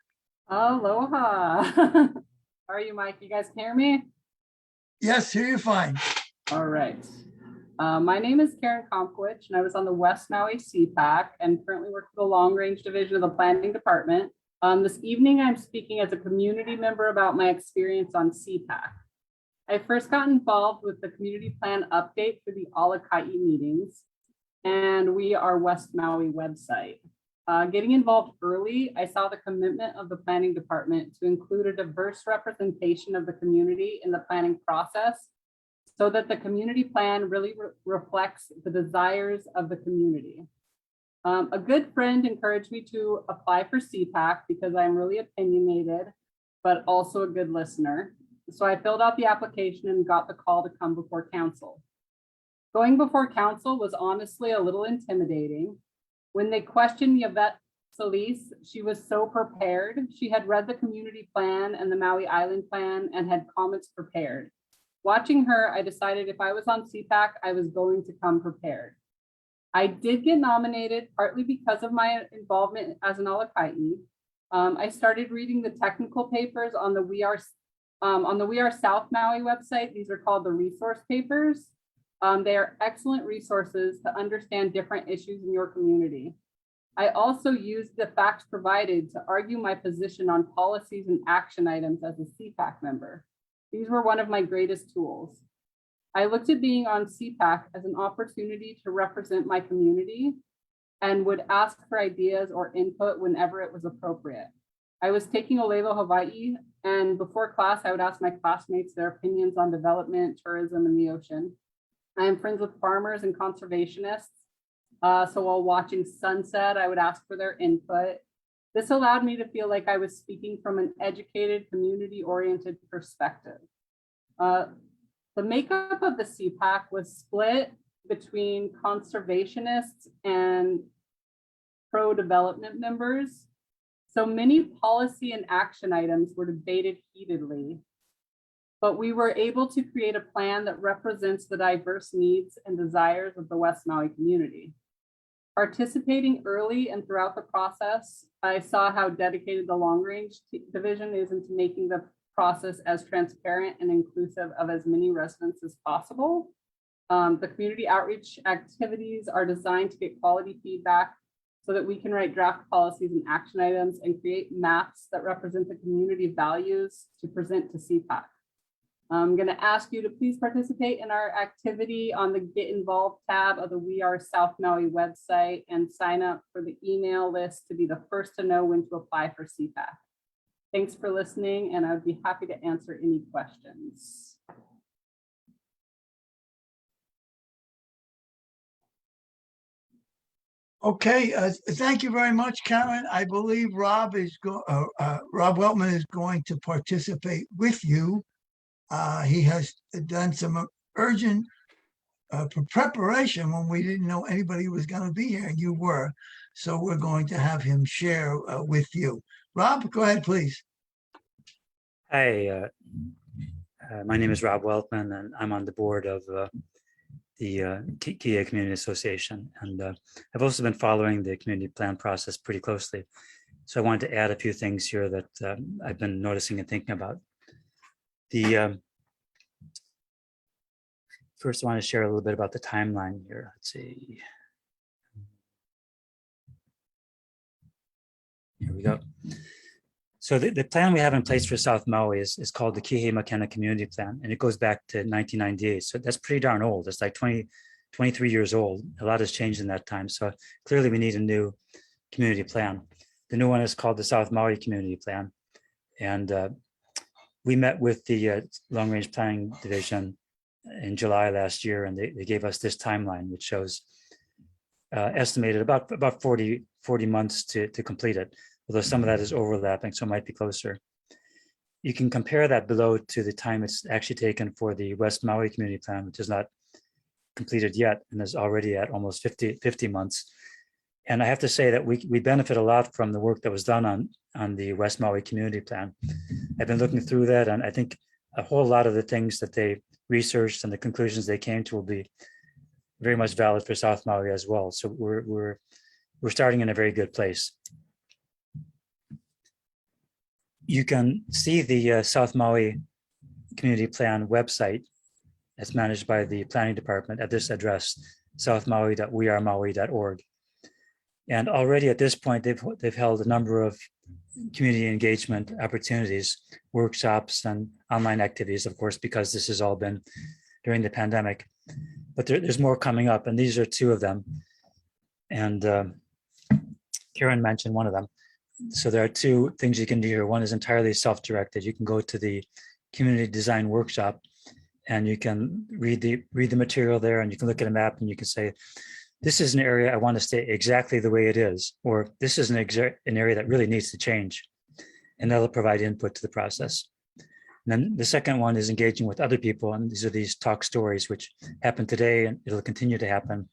Aloha. How are you, Mike? You guys can hear me? Yes, hear you fine. All right. My name is Karen Comcovich, and I was on the West Maui CPAC and currently work for the Long Range Division of the Planning Department. This evening, I'm speaking as a community member about my experience on CPAC. I first got involved with the community plan update for the Alakai meetings, and we are West Maui website. Getting involved early, I saw the commitment of the planning department to include a diverse representation of the community in the planning process, so that the community plan really reflects the desires of the community. A good friend encouraged me to apply for CPAC because I'm really opinionated, but also a good listener. So I filled out the application and got the call to come before council. Going before council was honestly a little intimidating. When they questioned Yvette Solis, she was so prepared. She had read the community plan and the Maui Island plan and had comments prepared. Watching her, I decided if I was on CPAC, I was going to come prepared. I did get nominated partly because of my involvement as an Alakai. I started reading the technical papers on the We Are South Maui website. These are called the resource papers. They are excellent resources to understand different issues in your community. I also used the facts provided to argue my position on policies and action items as a CPAC member. These were one of my greatest tools. I looked at being on CPAC as an opportunity to represent my community and would ask for ideas or input whenever it was appropriate. I was taking Olelo Hawaii, and before class, I would ask my classmates their opinions on development, tourism, and the ocean. I am friends with farmers and conservationists. So while watching sunset, I would ask for their input. This allowed me to feel like I was speaking from an educated, community-oriented perspective. The makeup of the CPAC was split between conservationists and pro-development members. So many policy and action items were debated heatedly. but we were able to create a plan that represents the diverse needs and desires of the West Maui community. Participating early and throughout the process, I saw how dedicated the long range division is into making the process as transparent and inclusive of as many residents as possible. The community outreach activities are designed to get quality feedback so that we can write draft policies and action items and create maps that represent the community values to present to CPAC. I'm going to ask you to please participate in our activity on the Get Involved tab of the We Are South Maui website and sign up for the email list to be the first to know when to apply for CPAC. Thanks for listening, and I would be happy to answer any questions. Okay, thank you very much, Karen. I believe Rob Weltman is going to participate with you. He has done some urgent preparation when we didn't know anybody was going to be here, and you were. So we're going to have him share with you. Rob, go ahead, please. Hi, my name is Rob Weltman, and I'm on the board of the Kihei Community Association. And I've also been following the community plan process pretty closely. So I wanted to add a few things here that I've been noticing and thinking about. First, I want to share a little bit about the timeline here. Let's see. Here we go. So the plan we have in place for South Maui is called the Kihei Makena Community Plan, and it goes back to 1998. So that's pretty darn old. It's like 23 years old. A lot has changed in that time. So clearly we need a new community plan. The new one is called the South Maui Community Plan. And we met with the Long Range Planning Division in July last year, and they gave us this timeline, which shows estimated about 40 months to complete it, although some of that is overlapping, so it might be closer. You can compare that below to the time it's actually taken for the West Maui Community Plan, which is not completed yet and is already at almost 50 months. And I have to say that we benefit a lot from the work that was done on the West Maui Community Plan. I've been looking through that, and I think a whole lot of the things that they researched and the conclusions they came to will be very much valid for South Maui as well. So we're starting in a very good place. You can see the South Maui Community Plan website that's managed by the Planning Department at this address, southmaui.wearemaui.org. And already at this point, they've held a number of community engagement opportunities, workshops and online activities, of course, because this has all been during the pandemic. But there's more coming up, and these are two of them. And Karen mentioned one of them. So there are two things you can do here. One is entirely self-directed. You can go to the community design workshop and you can read the material there, and you can look at a map and you can say, this is an area I want to stay exactly the way it is, or this is an area that really needs to change. And that'll provide input to the process. And then the second one is engaging with other people. And these are these talk stories, which happen today, and it'll continue to happen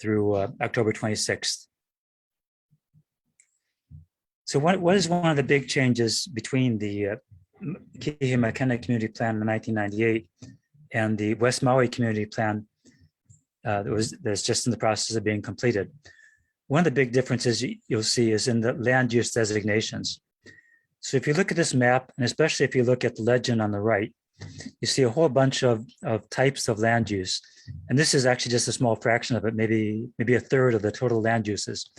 through October 26th. So what is one of the big changes between the Kihei Makena Community Plan in 1998 and the West Maui Community Plan that's just in the process of being completed? One of the big differences you'll see is in the land use designations. So if you look at this map, and especially if you look at the legend on the right, you see a whole bunch of types of land use. And this is actually just a small fraction of it, maybe a third of the total land uses.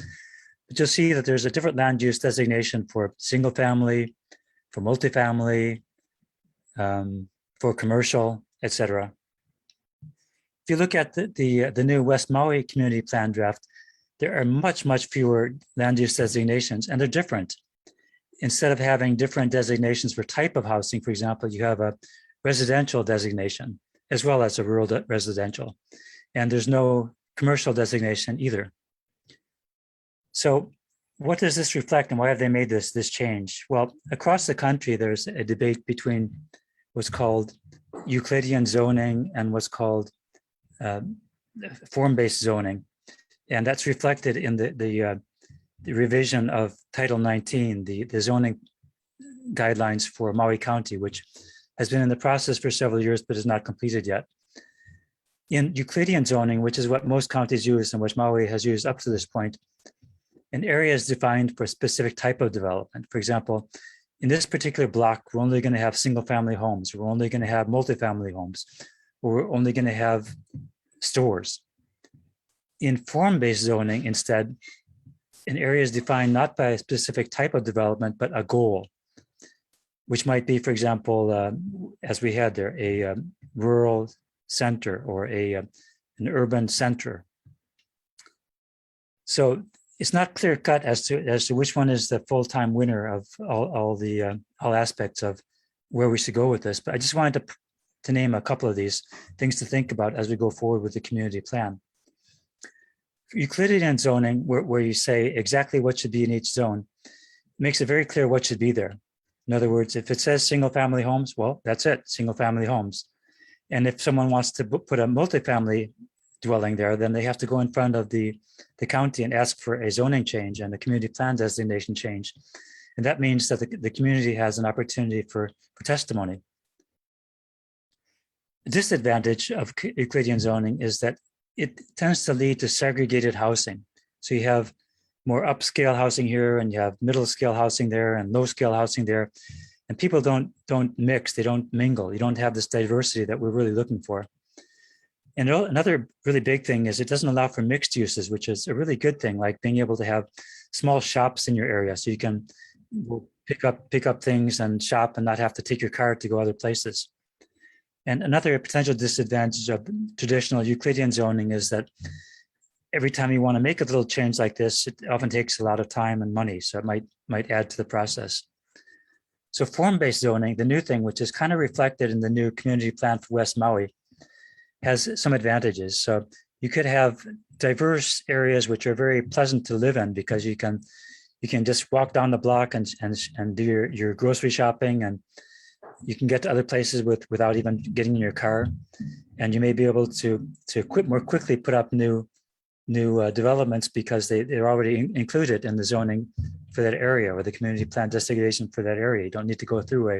But you'll see that there's a different land use designation for single family, for multifamily, for commercial, etc. If you look at the new West Maui Community Plan draft, there are much fewer land use designations, and they're different. Instead of having different designations for type of housing, for example, you have a residential designation as well as a rural residential, and there's no commercial designation either. So what does this reflect, and why have they made this change? Well, across the country, there's a debate between what's called Euclidean zoning and what's called form-based zoning. And that's reflected in the revision of Title 19, the zoning guidelines for Maui County, which has been in the process for several years, but is not completed yet. In Euclidean zoning, which is what most counties use and which Maui has used up to this point, an area is defined for a specific type of development. For example, in this particular block, we're only going to have single-family homes. We're only going to have multifamily homes. Or we're only going to have stores. In form-based zoning, instead, an area is defined not by a specific type of development, but a goal, which might be, for example, as we had there, a rural center or an urban center. So it's not clear cut as to which one is the full-time winner of all aspects of where we should go with this. But I just wanted to name a couple of these things to think about as we go forward with the community plan. Euclidean zoning, where you say exactly what should be in each zone, makes it very clear what should be there. In other words, if it says single-family homes, well, that's it, single-family homes. And if someone wants to put a multifamily dwelling there, then they have to go in front of the county and ask for a zoning change and the community plan designation change. And that means that the community has an opportunity for testimony. The disadvantage of Euclidean zoning is that it tends to lead to segregated housing. So you have more upscale housing here, and you have middle scale housing there, and low scale housing there. And people don't mix, they don't mingle. You don't have this diversity that we're really looking for. And another really big thing is it doesn't allow for mixed uses, which is a really good thing, like being able to have small shops in your area so you can pick up things and shop and not have to take your car to go other places. And another potential disadvantage of traditional Euclidean zoning is that every time you want to make a little change like this, it often takes a lot of time and money. So it might add to the process. So form-based zoning, the new thing, which is kind of reflected in the new community plan for West Maui, has some advantages. So you could have diverse areas which are very pleasant to live in because you can just walk down the block and do your grocery shopping, and you can get to other places without even getting in your car. And you may be able to more quickly put up new developments because they're already included in the zoning for that area or the community plan designation for that area. You don't need to go through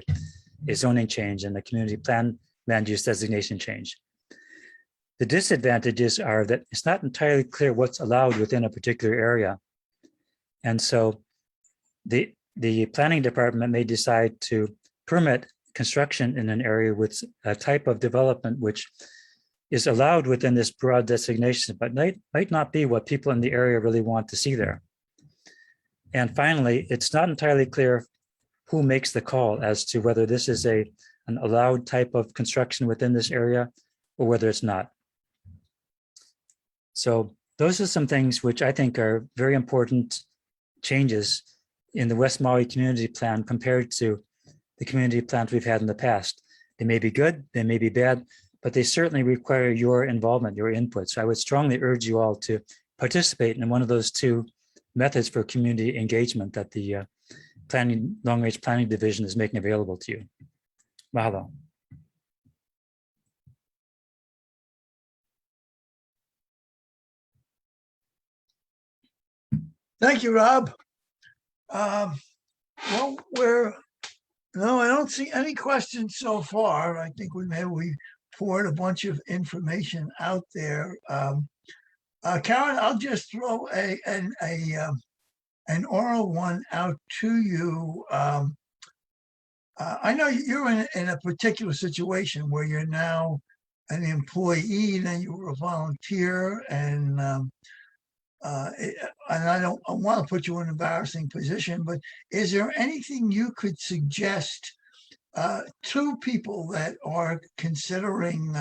a zoning change and the community plan land use designation change. The disadvantages are that it's not entirely clear what's allowed within a particular area. And so the planning department may decide to permit construction in an area with a type of development which is allowed within this broad designation, but might not be what people in the area really want to see there. And finally, it's not entirely clear who makes the call as to whether this is an allowed type of construction within this area or whether it's not. So those are some things which I think are very important changes in the West Maui Community Plan compared to the community plans we've had in the past. They may be good, they may be bad, but they certainly require your involvement, your input. So I would strongly urge you all to participate in one of those two methods for community engagement that the long-range planning division is making available to you. Mahalo. Thank you, Rob. Well, no, I don't see any questions so far. I think we poured a bunch of information out there. Karen, I'll just throw an oral one out to you. I know you're in a particular situation where you're now an employee, then you were a volunteer, and I want to put you in an embarrassing position, but is there anything you could suggest to people that are considering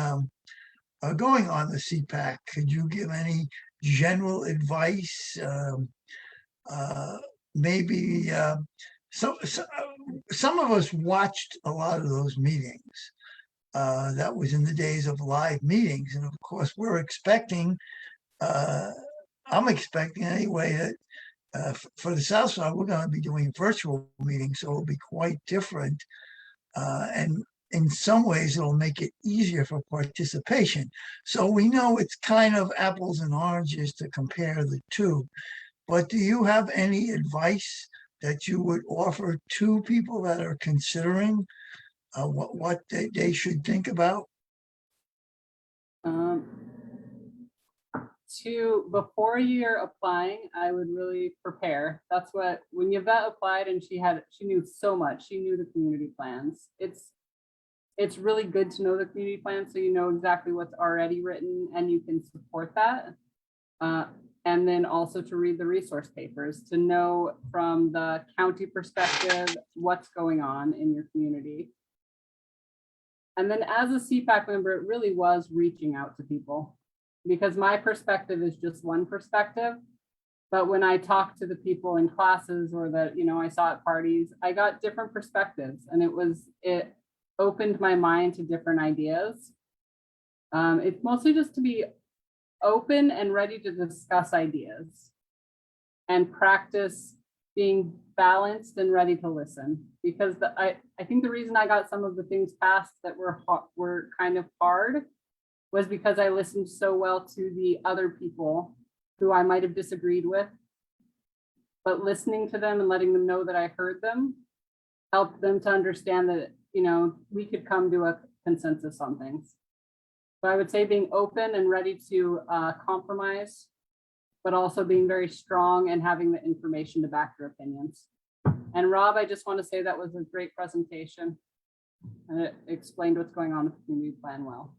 going on the CPAC? Could you give any general advice? Maybe some of us watched a lot of those meetings. That was in the days of live meetings, and of course we're expecting. I'm expecting anyway that for the South Side, we're going to be doing virtual meetings, so it'll be quite different. And in some ways, it'll make it easier for participation. So we know it's kind of apples and oranges to compare the two. But do you have any advice that you would offer to people that are considering what they should think about? Before you're applying, I would really prepare. That's what, when Yvette applied and she knew so much. She knew the community plans. It's really good to know the community plan so you know exactly what's already written and you can support that. And then also to read the resource papers, to know from the county perspective what's going on in your community. And then as a CPAC member, it really was reaching out to people, because my perspective is just one perspective. But when I talked to the people in classes or that, I saw at parties, I got different perspectives, and it opened my mind to different ideas. It's mostly just to be open and ready to discuss ideas and practice being balanced and ready to listen, because I think the reason I got some of the things passed that were kind of hard was because I listened so well to the other people who I might have disagreed with, but listening to them and letting them know that I heard them helped them to understand that, we could come to a consensus on things. So I would say being open and ready to compromise, but also being very strong and having the information to back your opinions. And Rob, I just want to say that was a great presentation, and it explained what's going on with the community plan well.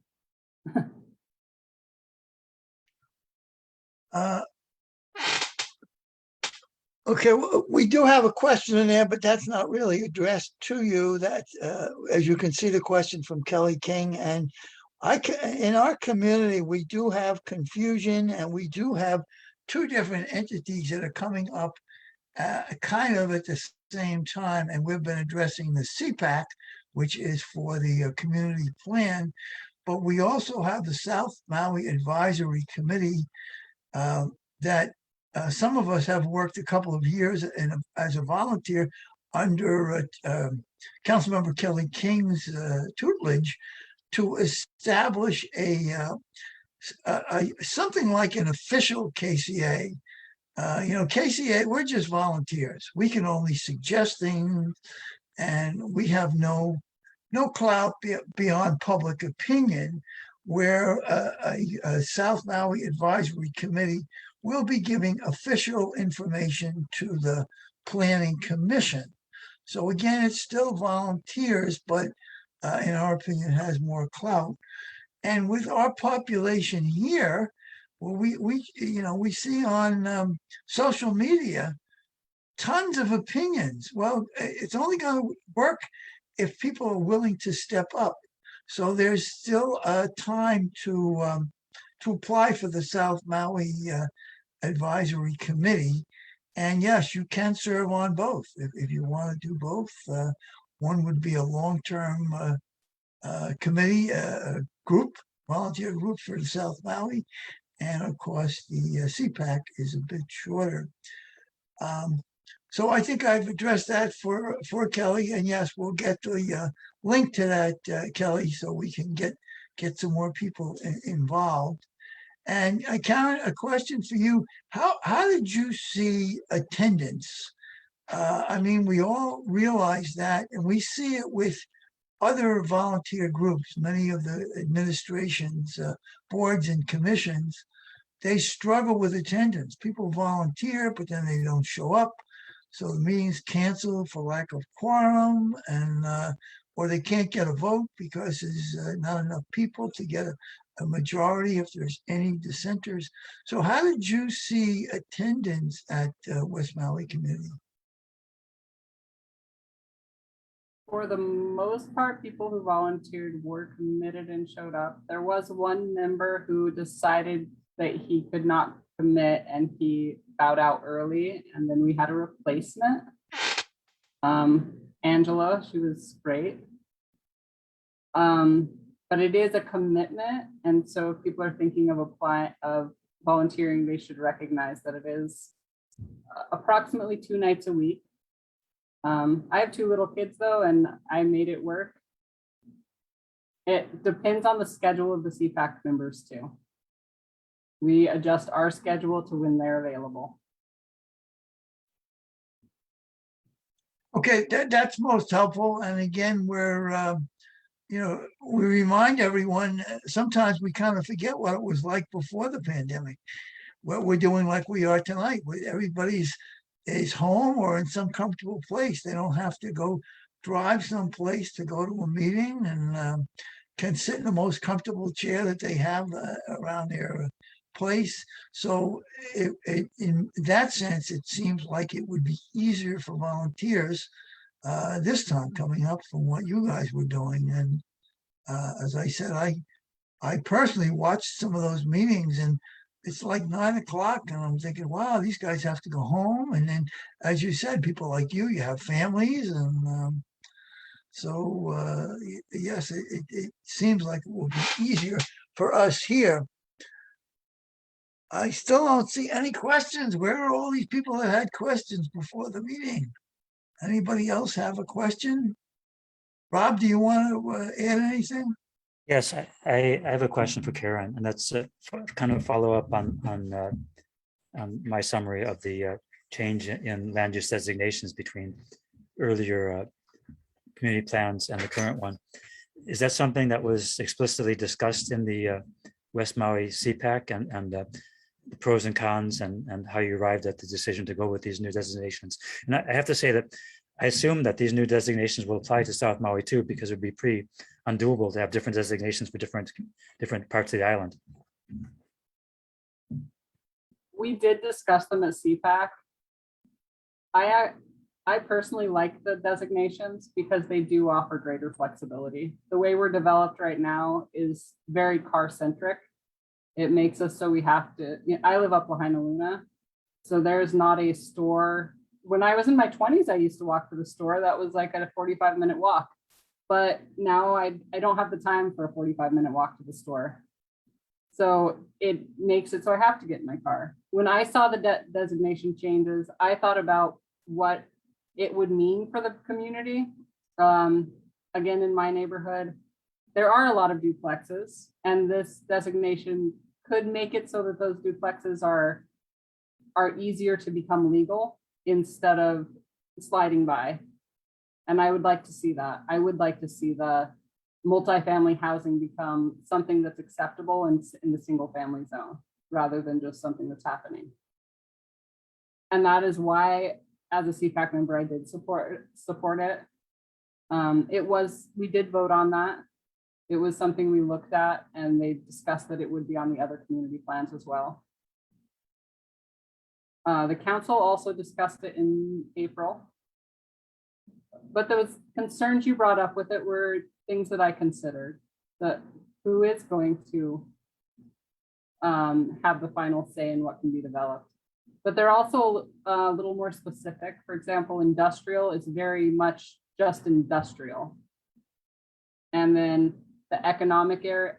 Okay, we do have a question in there, but that's not really addressed to you. That, as you can see, the question from Kelly King. And in our community, we do have confusion, and we do have two different entities that are coming up kind of at the same time. And we've been addressing the CPAC, which is for the community plan. But we also have the South Maui Advisory Committee that some of us have worked a couple of years as a volunteer under Councilmember Kelly King's tutelage to establish something like an official KCA. KCA, we're just volunteers. We can only suggest things, and we have no clout beyond public opinion, where a South Maui Advisory Committee will be giving official information to the Planning Commission. So again, it's still volunteers, but in our opinion, has more clout. And with our population here, well, we see on social media tons of opinions. Well, it's only going to work if people are willing to step up. So there's still time to apply for the South Maui Advisory Committee. And yes, you can serve on both if you want to do both. One would be a long-term committee group, volunteer group for the South Maui. And of course, the CPAC is a bit shorter. So I think I've addressed that for Kelly. And yes, we'll get the link to that, Kelly, so we can get some more people involved. And Karen, a question for you. How did you see attendance? We all realize that, and we see it with other volunteer groups. Many of the administrations, boards and commissions, they struggle with attendance. People volunteer, but then they don't show up. So the meeting's canceled for lack of quorum, and or they can't get a vote because there's not enough people to get a majority if there's any dissenters. So how did you see attendance at West Maui Community? For the most part, people who volunteered were committed and showed up. There was one member who decided that he could not commit and he bowed out early, and then we had a replacement. Angela, she was great. But it is a commitment, and so if people are thinking of volunteering, they should recognize that it is approximately 2 nights a week. I have 2 little kids though, and I made it work. It depends on the schedule of the CPAC members too. We adjust our schedule to when they're available. Okay, that's most helpful. And again, we remind everyone, sometimes we kind of forget what it was like before the pandemic. What we're doing like we are tonight, everybody's is home or in some comfortable place. They don't have to go drive someplace to go to a meeting, and can sit in the most comfortable chair that they have around their place. So in that sense, it seems like it would be easier for volunteers this time coming up from what you guys were doing. And as I said, I personally watched some of those meetings, and it's like 9 o'clock, and I'm thinking, wow, these guys have to go home. And then, as you said, people like you have families, and yes, it seems like it will be easier for us here. I still don't see any questions. Where are all these people that had questions before the meeting? Anybody else have a question? Rob, do you want to add anything? Yes, I have a question for Karen, and that's kind of follow up on my summary of the change in land use designations between earlier community plans and the current one. Is that something that was explicitly discussed in the West Maui CPAC, and the pros and cons, and how you arrived at the decision to go with these new designations? And I have to say that I assume that these new designations will apply to South Maui too, because it'd be pretty undoable to have different designations for different parts of the island. We did discuss them at CPAC. I personally like the designations because they do offer greater flexibility. The way we're developed right now is very car centric. It makes us so we have to, I live up Lahaina Luna, so there's not a store. When I was in my 20s, I used to walk to the store. That was like a 45-minute walk. But now I don't have the time for a 45-minute walk to the store. So it makes it so I have to get in my car. When I saw the designation changes, I thought about what it would mean for the community. Again, in my neighborhood, there are a lot of duplexes, and this designation could make it so that those duplexes are easier to become legal instead of sliding by. And I would like to see that. I would like to see the multifamily housing become something that's acceptable in the single family zone, rather than just something that's happening. And that is why, as a CPAC member, I did support it. We did vote on that. It was something we looked at, and they discussed that it would be on the other community plans as well. The council also discussed it in April. But those concerns you brought up with it were things that I considered, that who is going to have the final say in what can be developed. But they're also a little more specific. For example, industrial is very much just industrial. And then the economic area,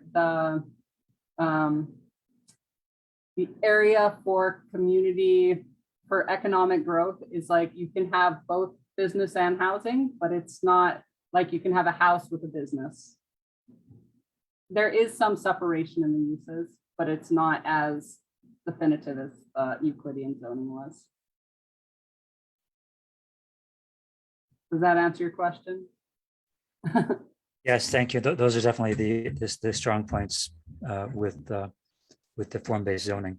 the area for community, for economic growth is like you can have both business and housing, but it's not like you can have a house with a business. There is some separation in the uses, but it's not as definitive as Euclidean zoning was. Does that answer your question? Yes, thank you. Those are definitely the strong points with the form-based zoning.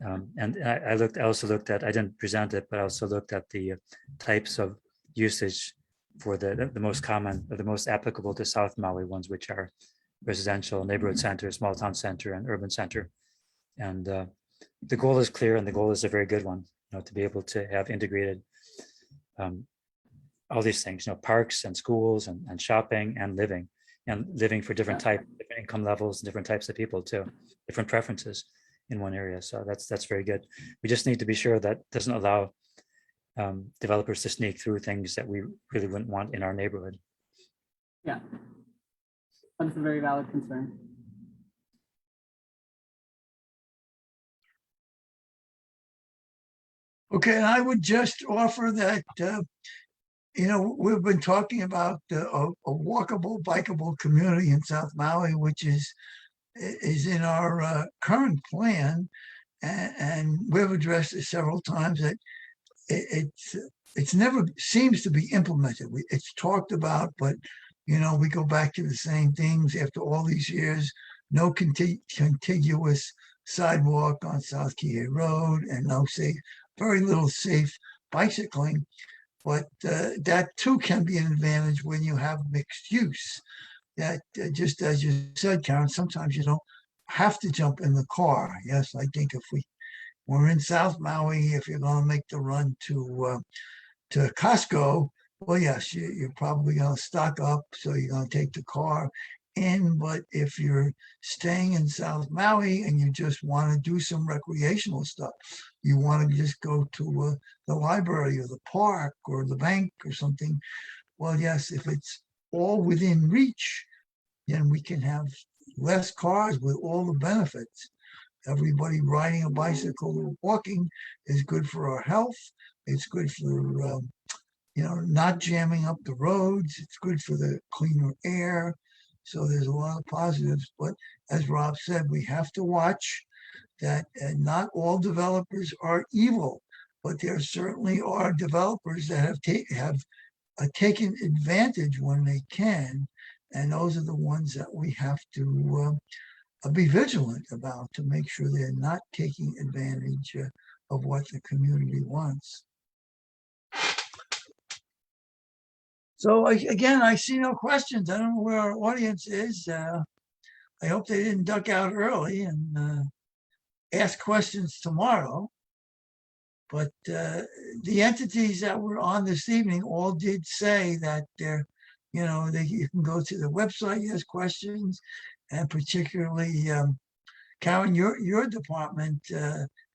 And I also looked at, I didn't present it, but I also looked at the types of usage for the most common, or the most applicable to South Maui ones, which are residential, neighborhood center, small town center, and urban center. And the goal is clear, and the goal is a very good one, to be able to have integrated all these things, parks and schools and shopping and living for different different income levels, different types of people too, different preferences in one area. So that's very good. We just need to be sure that doesn't allow developers to sneak through things that we really wouldn't want in our neighborhood. Yeah, that's a very valid concern. Okay, and I would just offer that, we've been talking about a walkable, bikeable community in South Maui, which is in our current plan, and we've addressed it several times, that it's it's never seems to be implemented. It's talked about, but we go back to the same things after all these years. No contiguous sidewalk on South Kihei Road, and no safe, very little safe bicycling. But that too can be an advantage when you have mixed use. That just as you said, Karen, sometimes you don't have to jump in the car. Yes, I think if we're in South Maui, if you're going to make the run to Costco, well, yes, you're probably going to stock up, so you're going to take the car in. But if you're staying in South Maui and you just want to do some recreational stuff, you want to just go to the library or the park or the bank or something, well, yes, if it's all within reach, then we can have less cars with all the benefits. Everybody riding a bicycle or walking is good for our health. It's good for not jamming up the roads. It's good for the cleaner air. So there's a lot of positives. But as Rob said, we have to watch that not all developers are evil, but there certainly are developers that have taken advantage when they can. And those are the ones that we have to be vigilant about to make sure they're not taking advantage of what the community wants. So again, I see no questions. I don't know where our audience is. I hope they didn't duck out early and ask questions tomorrow. But the entities that were on this evening all did say that you can go to the website, ask questions, and particularly Karen, your department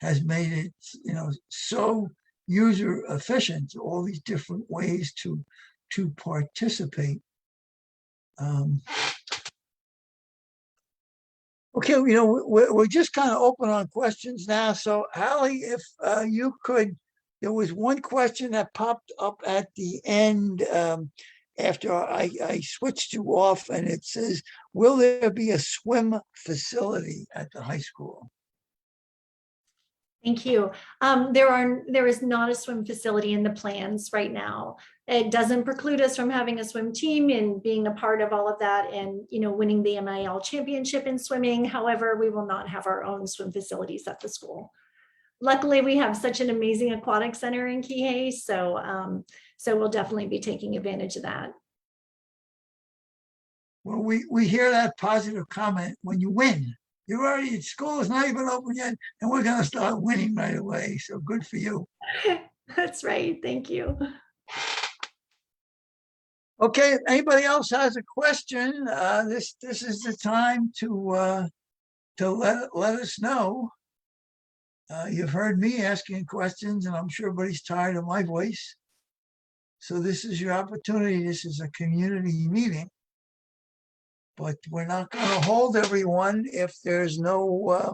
has made it so user efficient, all these different ways to participate. Okay, we're just kind of open on questions now. So Halle, if you could, there was one question that popped up at the end after I switched you off, and it says, will there be a swim facility at the high school? Thank you. There is not a swim facility in the plans right now. It doesn't preclude us from having a swim team and being a part of all of that and, winning the MIL championship in swimming. However, we will not have our own swim facilities at the school. Luckily, we have such an amazing aquatic center in Kihei, so we'll definitely be taking advantage of that. Well, we hear that positive comment when you win. You're already, school is not even open yet, and we're going to start winning right away. So good for you. That's right. Thank you. Okay, if anybody else has a question, this is the time to let us know. You've heard me asking questions, and I'm sure everybody's tired of my voice. So this is your opportunity. This is a community meeting. But we're not going to hold everyone if there's no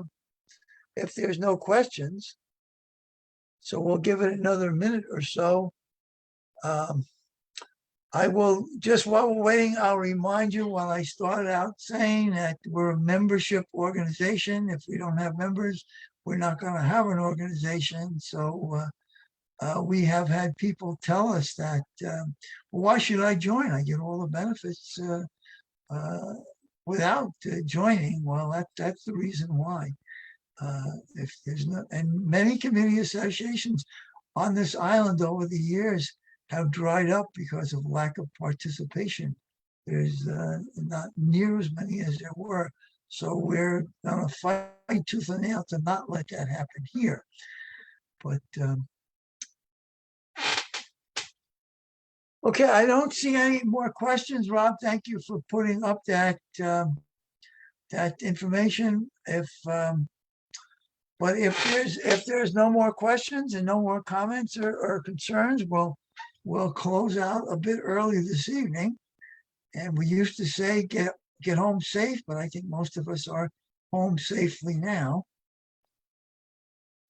questions. So we'll give it another minute or so. I will just, while we're waiting, I'll remind you when I started out saying that we're a membership organization. If we don't have members, we're not going to have an organization. So we have had people tell us that, well, why should I join? I get all the benefits without joining. Well, that's the reason why. If there's no, and many community associations on this island over the years have dried up because of lack of participation. There's not near as many as there were. So we're going to fight tooth and nail to not let that happen here. But okay, I don't see any more questions. Rob, thank you for putting up that that information. But if there's no more questions and no more comments or concerns, we'll close out a bit early this evening. And we used to say get home safe, but I think most of us are home safely now.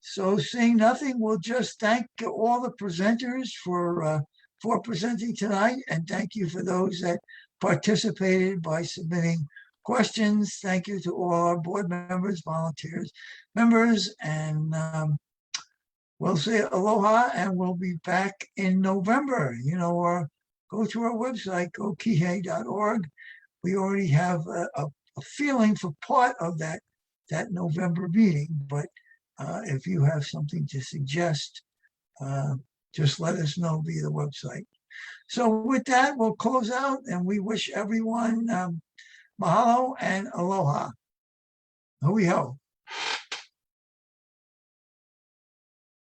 So seeing nothing, we'll just thank all the presenters for presenting tonight, and thank you for those that participated by submitting questions. Thank you to all our board members, volunteers, members, and we'll say aloha and we'll be back in November, or go to our website, go kihei.org. We already have a feeling for part of that November meeting, but if you have something to suggest, just let us know via the website. So with that, we'll close out and we wish everyone mahalo and aloha. Hui ho.